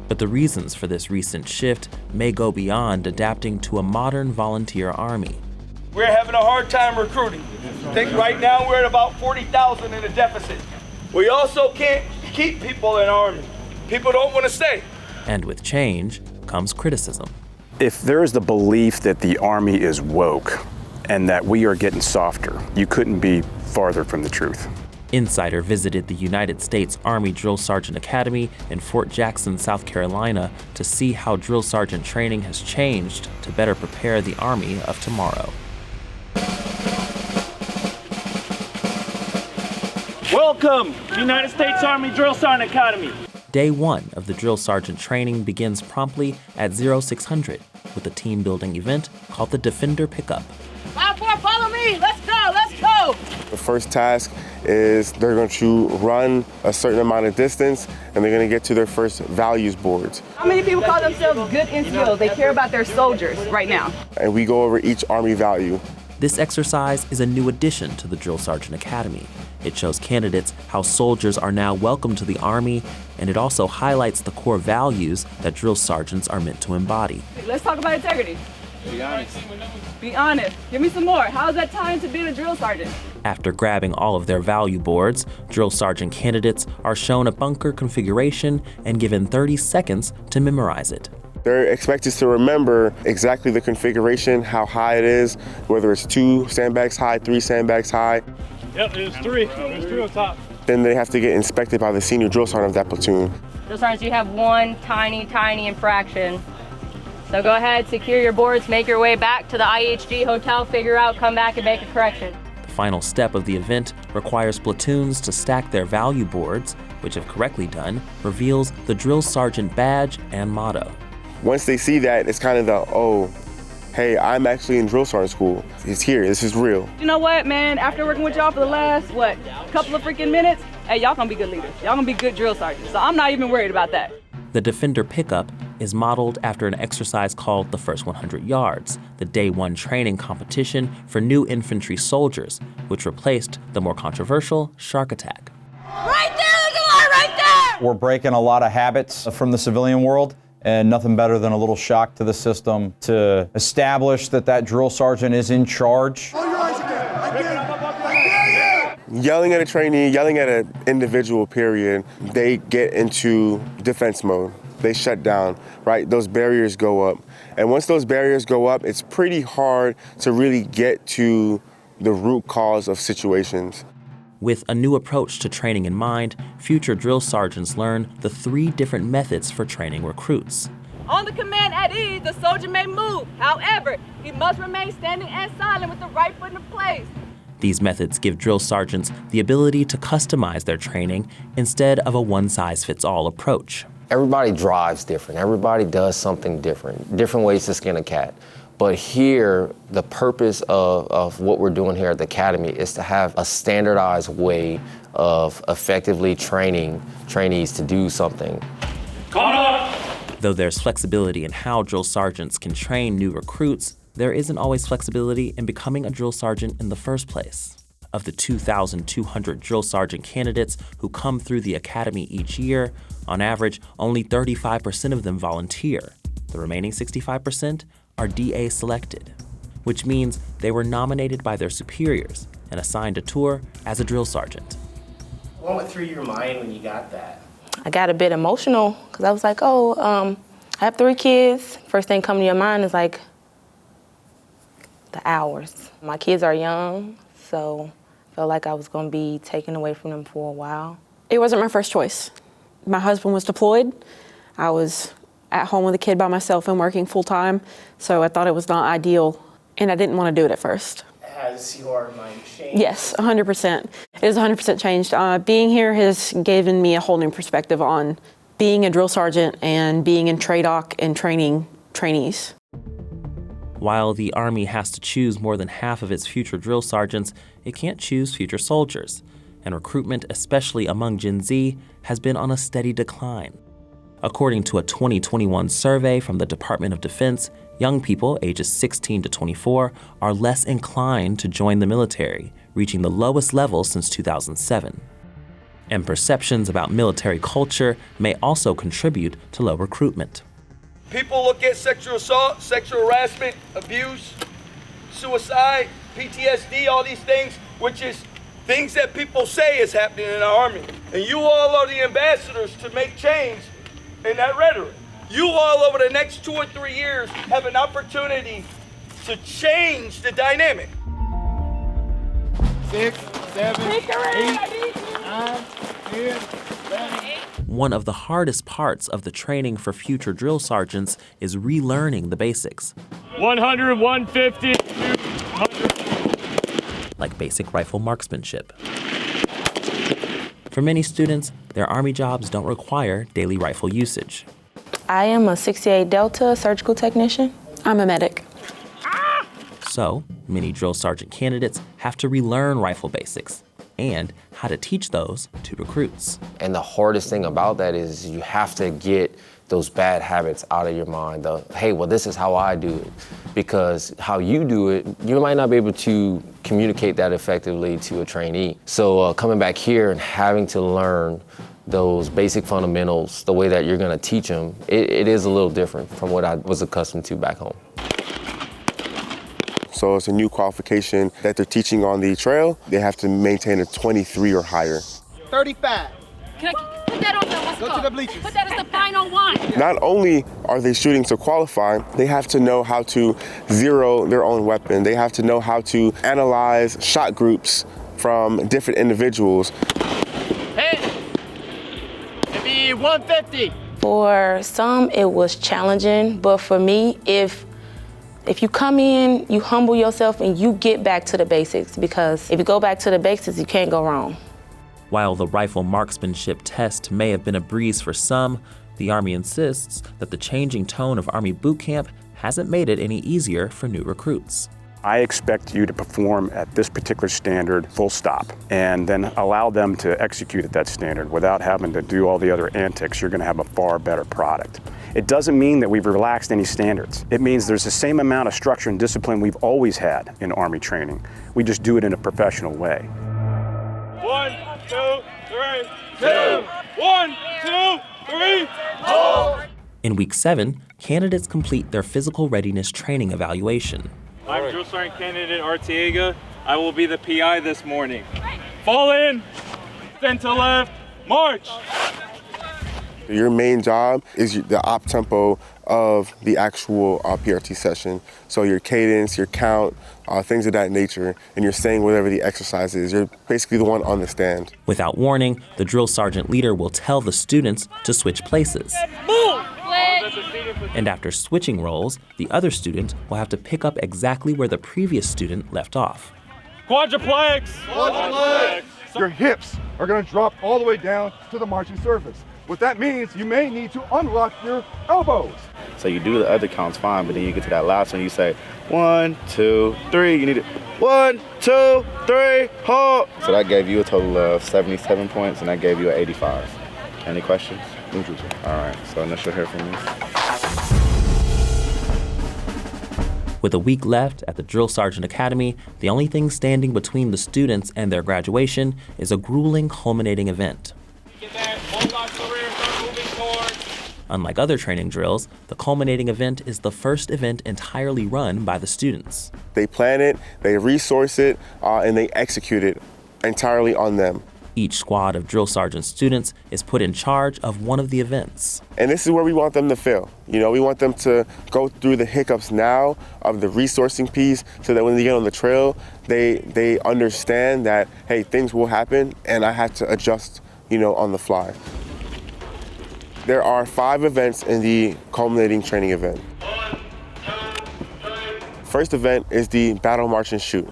But the reasons for this recent shift may go beyond adapting to a modern volunteer army. We're having a hard time recruiting. I think right now we're at about 40,000 in a deficit. We also can't keep people in our Army. People don't want to stay. And with change comes criticism. If there is the belief that the Army is woke and that we are getting softer, you couldn't be farther from the truth. Insider visited the United States Army Drill Sergeant Academy in Fort Jackson, South Carolina, to see how drill sergeant training has changed to better prepare the Army of tomorrow. Welcome to United States Army Drill Sergeant Academy. Day one of the drill sergeant training begins promptly at 0600 with a team building event called the Defender Pickup. 5-4, follow me. Let's go. Let's go. The first task is they're going to run a certain amount of distance and they're going to get to their first values boards. How many people call themselves good NCOs? They care about their soldiers right now. And we go over each Army value. This exercise is a new addition to the Drill Sergeant Academy. It shows candidates how soldiers are now welcome to the Army, and it also highlights the core values that drill sergeants are meant to embody. Let's talk about integrity. Be honest. Be honest. Give me some more. How does that tie into being a drill sergeant? After grabbing all of their value boards, drill sergeant candidates are shown a bunker configuration and given 30 seconds to memorize it. They're expected to remember exactly the configuration, how high it is, whether it's 2 sandbags high, 3 sandbags high. Yep, there's three. There's three on top. Then they have to get inspected by the senior drill sergeant of that platoon. Drill sergeants, you have one tiny infraction. So go ahead, secure your boards, make your way back to the IHG hotel, figure out, come back and make a correction. The final step of the event requires platoons to stack their value boards, which if correctly done, reveals the drill sergeant badge and motto. Once they see that, it's kind of the, oh, hey, I'm actually in drill sergeant school. It's here, this is real. You know what, man? After working with y'all for the last, couple of freaking minutes, hey, y'all gonna be good leaders. Y'all gonna be good drill sergeants. So I'm not even worried about that. The Defender pickup is modeled after an exercise called the First 100 Yards, the day one training competition for new infantry soldiers, which replaced the more controversial Shark Attack. Right there, there's a lot right there! We're breaking a lot of habits from the civilian world, and nothing better than a little shock to the system to establish that that drill sergeant is in charge. Yelling at a trainee, yelling at an individual, period, they get into defense mode. They shut down, right? Those barriers go up. And once those barriers go up, it's pretty hard to really get to the root cause of situations. With a new approach to training in mind, future drill sergeants learn the 3 different methods for training recruits. On the command at ease, the soldier may move. However, he must remain standing and silent with the right foot in place. These methods give drill sergeants the ability to customize their training instead of a one-size-fits-all approach. Everybody drives different. Everybody does something different ways to skin a cat. But here, the purpose of what we're doing here at the Academy is to have a standardized way of effectively training trainees to do something. Though there's flexibility in how drill sergeants can train new recruits, there isn't always flexibility in becoming a drill sergeant in the first place. Of the 2,200 drill sergeant candidates who come through the Academy each year, on average, only 35% of them volunteer. The remaining 65% are DA selected, which means they were nominated by their superiors and assigned a tour as a drill sergeant. What went through your mind when you got that? I got a bit emotional because I was like, I have 3 kids. First thing coming to your mind is like the hours. My kids are young, so I felt like I was going to be taken away from them for a while. It wasn't my first choice. My husband was deployed. I was at home with a kid by myself and working full time, so I thought it was not ideal, and I didn't want to do it at first. Has your mind changed? Yes, 100%. It is 100% changed. Being here has given me a whole new perspective on being a drill sergeant and being in TRADOC and training trainees. While the Army has to choose more than half of its future drill sergeants, it can't choose future soldiers, and recruitment, especially among Gen Z, has been on a steady decline. According to a 2021 survey from the Department of Defense, young people ages 16 to 24 are less inclined to join the military, reaching the lowest level since 2007. And perceptions about military culture may also contribute to low recruitment. People look at sexual assault, sexual harassment, abuse, suicide, PTSD, all these things, which is things that people say is happening in our Army. And you all are the ambassadors to make change in that rhetoric. You all over the next 2 or 3 years have an opportunity to change the dynamic. 6, 7, 8, 9, 10, 11. One of the hardest parts of the training for future drill sergeants is relearning the basics. 100, 150, 200. Like basic rifle marksmanship. For many students, their Army jobs don't require daily rifle usage. I am a 68 Delta surgical technician. I'm a medic. So, many drill sergeant candidates have to relearn rifle basics and how to teach those to recruits. And the hardest thing about that is you have to get those bad habits out of your mind. Hey, well, this is how I do it. Because how you do it, you might not be able to communicate that effectively to a trainee. So coming back here and having to learn those basic fundamentals, the way that you're gonna teach them, it is a little different from what I was accustomed to back home. So it's a new qualification that they're teaching on the trail. They have to maintain a 23 or higher. 35. Can I put that on the Go to the bleachers. Put that as the final one. Not only are they shooting to qualify, they have to know how to zero their own weapon. They have to know how to analyze shot groups from different individuals. Hit! It'd be 150. For some, it was challenging, but for me, if you come in, you humble yourself and you get back to the basics, because if you go back to the basics, you can't go wrong. While the rifle marksmanship test may have been a breeze for some, the Army insists that the changing tone of Army boot camp hasn't made it any easier for new recruits. I expect you to perform at this particular standard, full stop, and then allow them to execute at that standard without having to do all the other antics. You're going to have a far better product. It doesn't mean that we've relaxed any standards. It means there's the same amount of structure and discipline we've always had in Army training. We just do it in a professional way. 1, 2, 3, 2. 1, 2, 3, hold! In week 7, candidates complete their physical readiness training evaluation. I'm Drill Sergeant Candidate Artiega. I will be the PI this morning. Fall in, center left, march. Your main job is the op tempo of the actual PRT session. So your cadence, your count, things of that nature, and you're saying whatever the exercise is. You're basically the one on the stand. Without warning, the drill sergeant leader will tell the students to switch places. Move! And after switching roles, the other student will have to pick up exactly where the previous student left off. Quadruplex! Quadruplex! Your hips are going to drop all the way down to the marching surface. What that means, you may need to unlock your elbows. So you do the other counts fine, but then you get to that last one, you say 1, 2, 3. You need it 1, 2, 3, hold. So that gave you a total of 77 points, and that gave you an 85. Any questions? All right, so initial hear from you. With a week left at the Drill Sergeant Academy, the only thing standing between the students and their graduation is a grueling culminating event. Unlike other training drills, the culminating event is the first event entirely run by the students. They plan it, they resource it, and they execute it entirely on them. Each squad of drill sergeant students is put in charge of one of the events. And this is where we want them to fail. You know, we want them to go through the hiccups now of the resourcing piece so that when they get on the trail, they understand that, hey, things will happen and I have to adjust, you know, on the fly. There are 5 events in the culminating training event. First event is the battle march and shoot.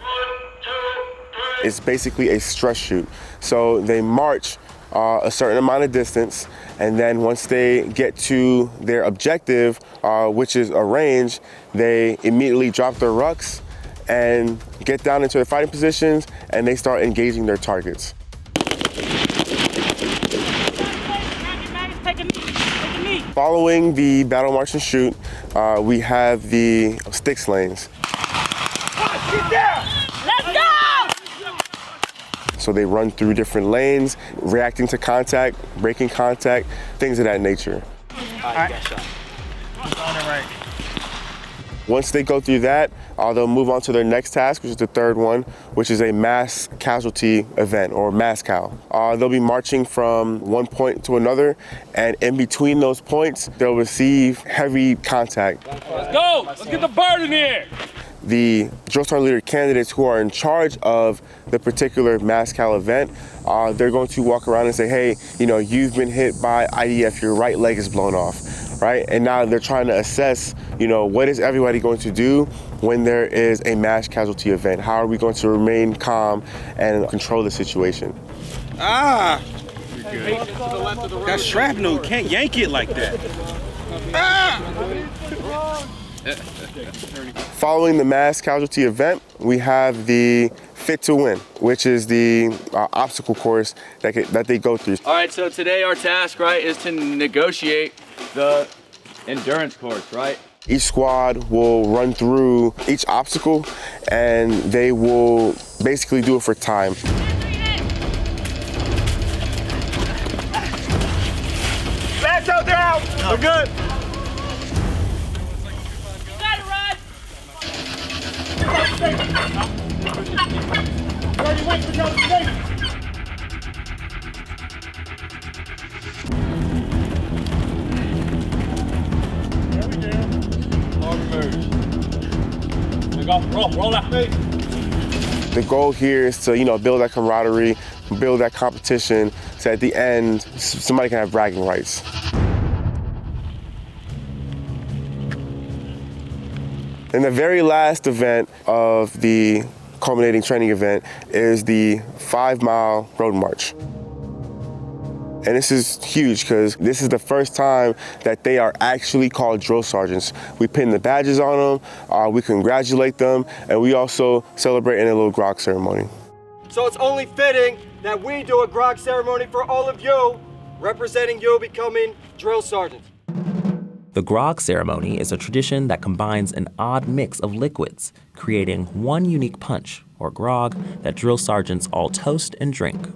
It's basically a stress shoot. So they march a certain amount of distance, and then once they get to their objective, which is a range, they immediately drop their rucks and get down into their fighting positions, and they start engaging their targets. Following the battle march and shoot, we have the sticks lanes. Get down! Let's go! So they run through different lanes, reacting to contact, breaking contact, things of that nature. All right. Once they go through that, they'll move on to their next task, which is the third one, which is a mass casualty event, or mass cal. They'll be marching from one point to another, and in between those points, they'll receive heavy contact. Let's go! Let's get the bird in here! The drill sergeant leader candidates who are in charge of the particular mass cal event, they're going to walk around and say, hey, you know, you've been hit by IDF, your right leg is blown off, right? And now they're trying to assess, you know, what is everybody going to do when there is a mass casualty event? How are we going to remain calm and control the situation? Ah! Got shrapnel, can't yank it like that. Ah! Following the mass casualty event, we have the Fit to Win, which is the obstacle course that they go through. All right, so today our task, right, is to negotiate the endurance course, right? Each squad will run through each obstacle, and they will basically do it for time. Back out there out! We're good! Roll that. The goal here is to, build that camaraderie, build that competition, so at the end, somebody can have bragging rights. And the very last event of the culminating training event is the 5-mile road march. And this is huge because this is the first time that they are actually called drill sergeants. We pin the badges on them, we congratulate them, and we also celebrate in a little grog ceremony. So it's only fitting that we do a grog ceremony for all of you, representing you becoming drill sergeants. The grog ceremony is a tradition that combines an odd mix of liquids, creating one unique punch, or grog, that drill sergeants all toast and drink.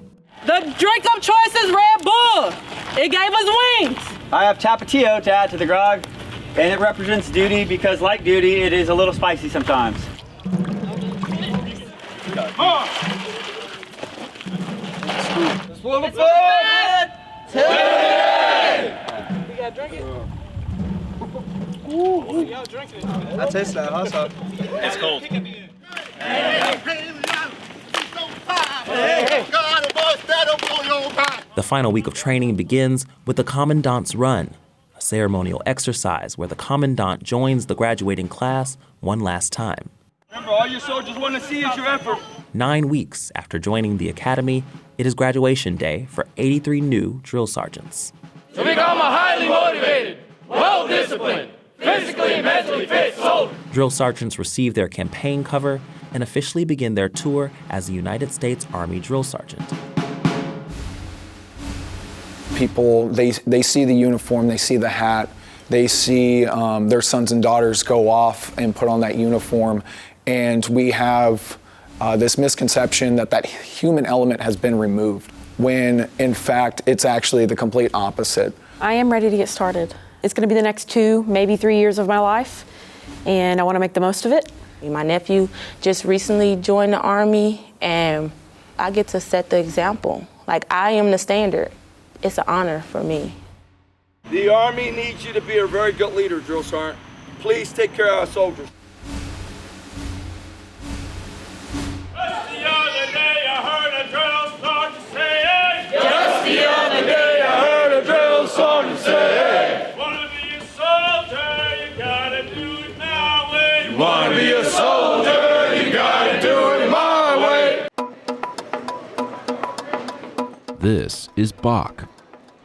The drink of choice is Red Bull. It gave us wings. I have Tapatio to add to the grog, and it represents duty because, like duty, it is a little spicy sometimes. We gotta drink it. Ooh, y'all drinking it. I taste that hot sauce. It's cold. The final week of training begins with the Commandant's Run, a ceremonial exercise where the Commandant joins the graduating class one last time. Remember, all your soldiers want to see is your effort. 9 weeks after joining the academy, it is graduation day for 83 new drill sergeants. To become a highly motivated, well-disciplined, physically and mentally fit soldier. Drill sergeants receive their campaign cover and officially begin their tour as a United States Army drill sergeant. People, they see the uniform, they see the hat, they see their sons and daughters go off and put on that uniform, and we have this misconception that that human element has been removed, when in fact it's actually the complete opposite. I am ready to get started. It's going to be the next 2, maybe 3 years of my life, and I want to make the most of it. My nephew just recently joined the Army, and I get to set the example. Like, I am the standard. It's an honor for me. The Army needs you to be a very good leader, drill sergeant. Please take care of our soldiers. Just the other day I heard a drill sergeant say, just the other day I heard a drill sergeant say, wanna be a soldier, you gotta do it my way. Wanna be a soldier, you gotta do it my way. This is Bach,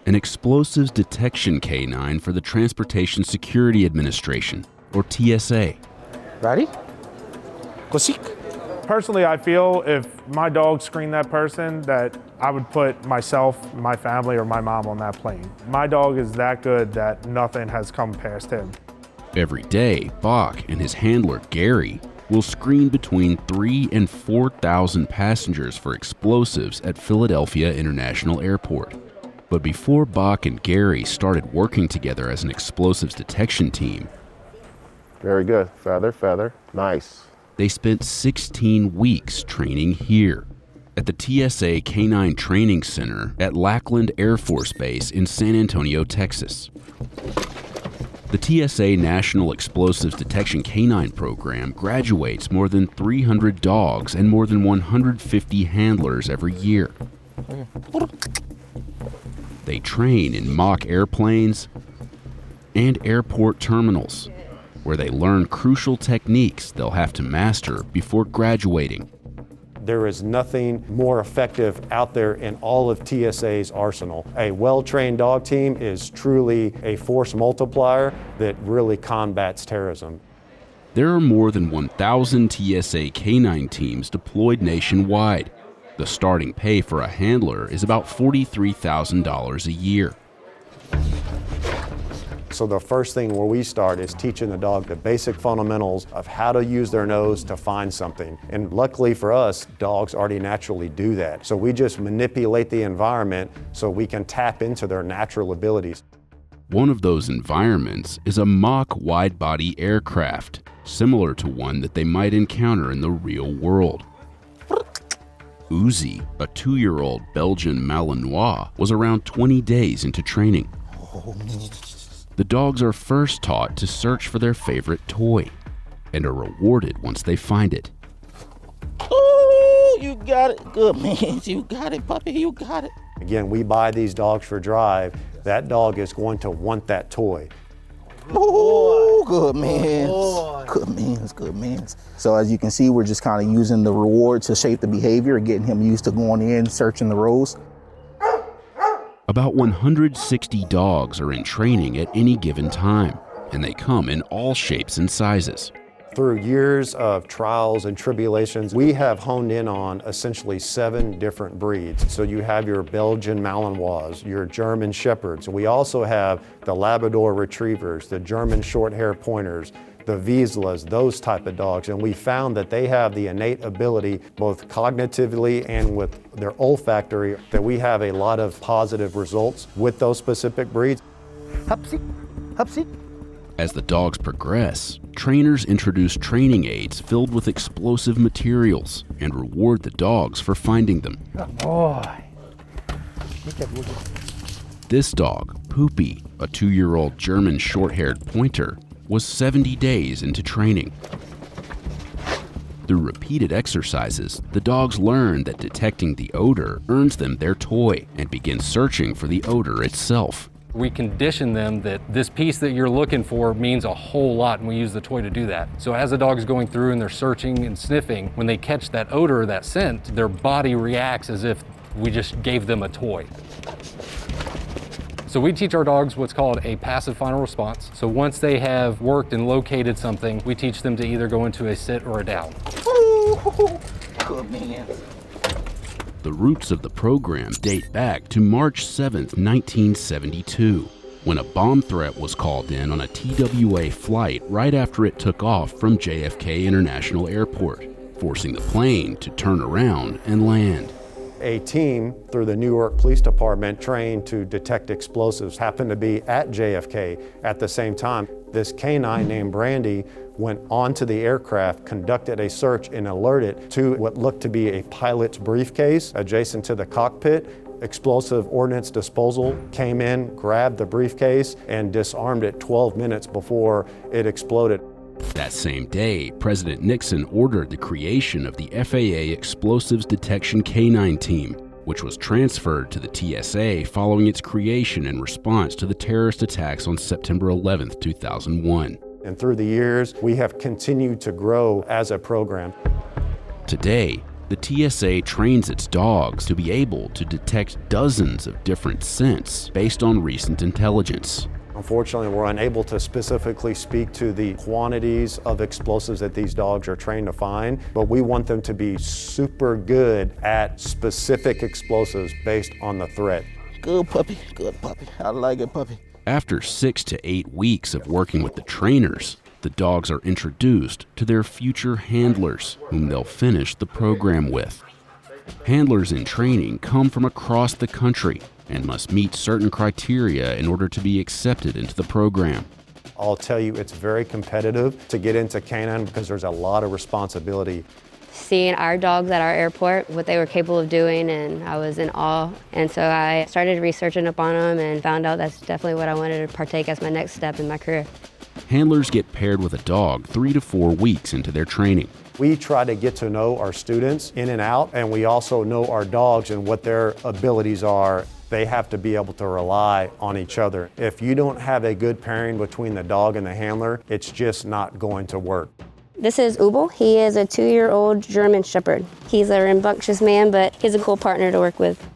an explosives detection canine for the Transportation Security Administration, or TSA. Ready? Go seek. Personally, I feel if my dog screened that person, that I would put myself, my family, or my mom on that plane. My dog is that good that nothing has come past him. Every day, Bach and his handler, Gary, will screen between 3,000 and 4,000 passengers for explosives at Philadelphia International Airport. But before Bach and Gary started working together as an explosives detection team, Very good. Feather, feather. Nice. they spent 16 weeks training here at the TSA Canine Training Center at Lackland Air Force Base in San Antonio, Texas. The TSA National Explosives Detection Canine Program graduates more than 300 dogs and more than 150 handlers every year. They train in mock airplanes and airport terminals, where they learn crucial techniques they'll have to master before graduating. There is nothing more effective out there in all of TSA's arsenal. A well-trained dog team is truly a force multiplier that really combats terrorism. There are more than 1,000 TSA canine teams deployed nationwide. The starting pay for a handler is about $43,000 a year. So the first thing where we start is teaching the dog the basic fundamentals of how to use their nose to find something. And luckily for us, dogs already naturally do that. So we just manipulate the environment so we can tap into their natural abilities. One of those environments is a mock wide-body aircraft, similar to one that they might encounter in the real world. Uzi, a 2-year-old Belgian Malinois, was around 20 days into training. The dogs are first taught to search for their favorite toy and are rewarded once they find it. You got it. Good man. You got it, puppy. You got it. Again, we buy these dogs for drive. That dog is going to want that toy. Oh, good man. Good man. Good man. So as you can see, we're just kind of using the reward to shape the behavior, getting him used to going in, searching the rows. About 160 dogs are in training at any given time, and they come in all shapes and sizes. Through years of trials and tribulations, we have honed in on essentially 7 different breeds. So you have your Belgian Malinois, your German Shepherds. We also have the Labrador Retrievers, the German Short-Hair Pointers, the Vizslas, those type of dogs. And we found that they have the innate ability, both cognitively and with their olfactory, that we have a lot of positive results with those specific breeds. Hupsy, hupsy. As the dogs progress, trainers introduce training aids filled with explosive materials and reward the dogs for finding them. Good boy. This dog, Poopy, a 2-year-old German short-haired pointer, was 70 days into training. Through repeated exercises, the dogs learn that detecting the odor earns them their toy and begin searching for the odor itself. We condition them that this piece that you're looking for means a whole lot, and we use the toy to do that. So as the dog's going through and they're searching and sniffing, when they catch that odor or that scent, their body reacts as if we just gave them a toy. So we teach our dogs what's called a passive final response. So once they have worked and located something, we teach them to either go into a sit or a down. Ooh, good man. The roots of the program date back to March 7th, 1972, when a bomb threat was called in on a TWA flight right after it took off from JFK International Airport, forcing the plane to turn around and land. A team through the New York Police Department trained to detect explosives happened to be at JFK at the same time. This canine named Brandy went onto the aircraft, conducted a search, and alerted to what looked to be a pilot's briefcase adjacent to the cockpit. Explosive ordnance disposal came in, grabbed the briefcase, and disarmed it 12 minutes before it exploded. That same day, President Nixon ordered the creation of the FAA Explosives Detection Canine Team, which was transferred to the TSA following its creation in response to the terrorist attacks on September 11, 2001. And through the years, we have continued to grow as a program. Today, the TSA trains its dogs to be able to detect dozens of different scents based on recent intelligence. Unfortunately, we're unable to specifically speak to the quantities of explosives that these dogs are trained to find, but we want them to be super good at specific explosives based on the threat. Good puppy, good puppy. I like it, puppy. After 6 to 8 weeks of working with the trainers, the dogs are introduced to their future handlers, whom they'll finish the program with. Handlers in training come from across the country and must meet certain criteria in order to be accepted into the program. I'll tell you, it's very competitive to get into canine because there's a lot of responsibility. Seeing our dogs at our airport, what they were capable of doing, and I was in awe. And so I started researching up on them and found out that's definitely what I wanted to partake as my next step in my career. Handlers get paired with a dog 3 to 4 weeks into their training. We try to get to know our students in and out, and we also know our dogs and what their abilities are. They have to be able to rely on each other. If you don't have a good pairing between the dog and the handler, it's just not going to work. This is Ubel. He is a 2-year-old German Shepherd. He's a rambunctious man, but he's a cool partner to work with.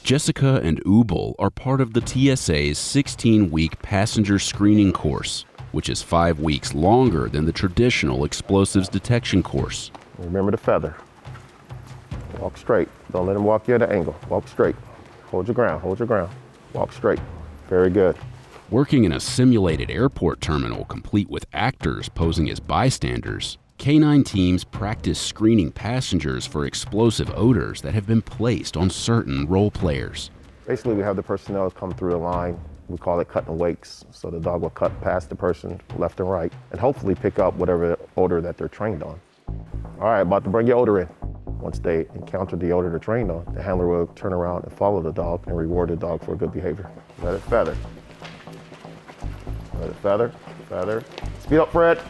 Jessica and Ubel are part of the TSA's 16-week passenger screening course, which is 5 weeks longer than the traditional explosives detection course. Remember the feather. Walk straight. Don't let him walk you at an angle. Walk straight. Hold your ground, hold your ground. Walk straight. Very good. Working in a simulated airport terminal complete with actors posing as bystanders, canine teams practice screening passengers for explosive odors that have been placed on certain role players. Basically, we have the personnel come through a line. We call it cutting wakes. So the dog will cut past the person left and right and hopefully pick up whatever odor that they're trained on. All right, about to bring your odor in. Once they encounter the odor they're trained on, the handler will turn around and follow the dog and reward the dog for good behavior. Let it feather. Let it feather, feather. Speed up, Fred.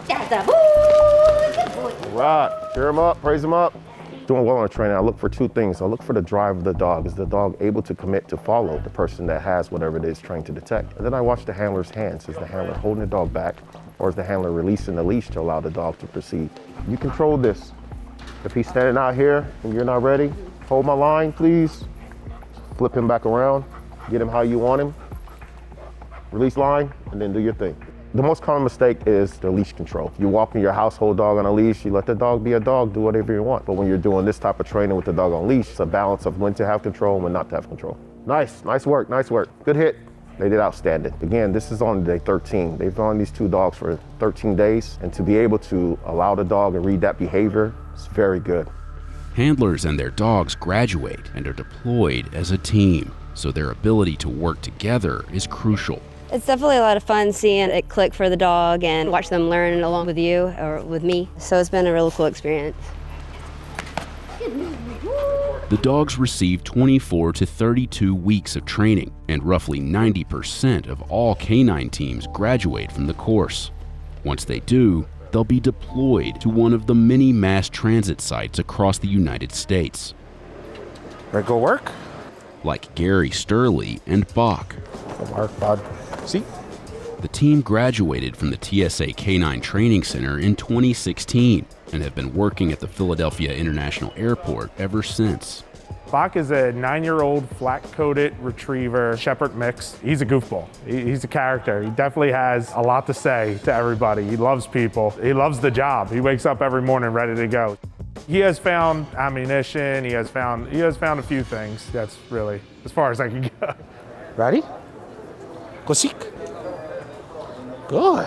That's a boy. All right, cheer him up, praise him up. Doing well on training, I look for two things. I look for the drive of the dog. Is the dog able to commit to follow the person that has whatever it is trying to detect? And then I watch the handler's hands. Is the handler holding the dog back, or is the handler releasing the leash to allow the dog to proceed? You control this. If he's standing out here and you're not ready, hold my line, please. Flip him back around, get him how you want him. Release line, and then do your thing. The most common mistake is the leash control. You walk in your household dog on a leash, you let the dog be a dog, do whatever you want. But when you're doing this type of training with the dog on leash, it's a balance of when to have control and when not to have control. Nice work, nice work. Good hit. They did outstanding. Again, this is on day 13. They've owned these two dogs for 13 days, and to be able to allow the dog to read that behavior is very good. Handlers and their dogs graduate and are deployed as a team, so their ability to work together is crucial. It's definitely a lot of fun seeing it click for the dog and watch them learn along with you or with me. So it's been a really cool experience. The dogs receive 24 to 32 weeks of training, and roughly 90% of all canine teams graduate from the course. Once they do, they'll be deployed to one of the many mass transit sites across the United States. Ready to go work? Like Gary Sturley and Bach. Go work, bud. See? The team graduated from the TSA Canine Training Center in 2016 and have been working at the Philadelphia International Airport ever since. Bach is a 9-year-old flat-coated retriever shepherd mix. He's a goofball. He's a character. He definitely has a lot to say to everybody. He loves people. He loves the job. He wakes up every morning ready to go. He has found ammunition. He has found a few things. That's really as far as I can go. Ready? Go seek. Good.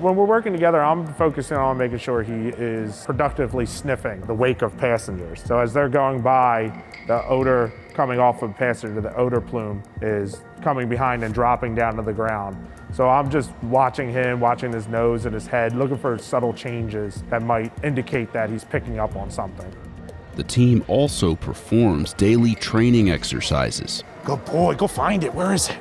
When we're working together, I'm focusing on making sure he is productively sniffing the wake of passengers. So as they're going by, the odor coming off of the passenger, the odor plume is coming behind and dropping down to the ground. So I'm just watching him, watching his nose and his head, looking for subtle changes that might indicate that he's picking up on something. The team also performs daily training exercises. Good boy, go find it. Where is it?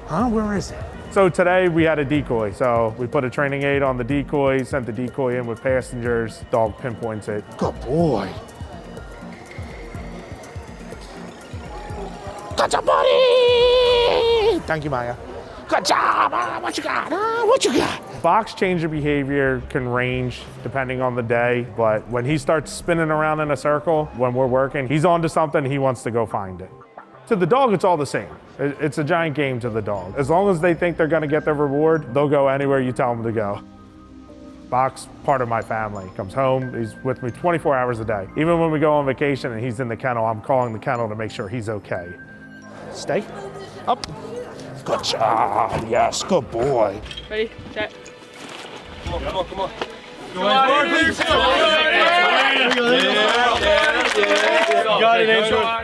Huh? Where is it? So today we had a decoy. So we put a training aid on the decoy, sent the decoy in with passengers, dog pinpoints it. Good boy. Good job, buddy! Thank you, Maya. Good job! What you got? What you got? Bach's change of behavior can range depending on the day, but when he starts spinning around in a circle, when we're working, he's onto something, he wants to go find it. To the dog, it's all the same. It's a giant game to the dog. As long as they think they're gonna get their reward, they'll go anywhere you tell them to go. Bach's part of my family. Comes home, he's with me 24 hours a day. Even when we go on vacation and he's in the kennel, I'm calling the kennel to make sure he's okay. Stay. Up. Good job. Yes, good boy. Ready, set. Come on. Come on, please. Got it, Angel.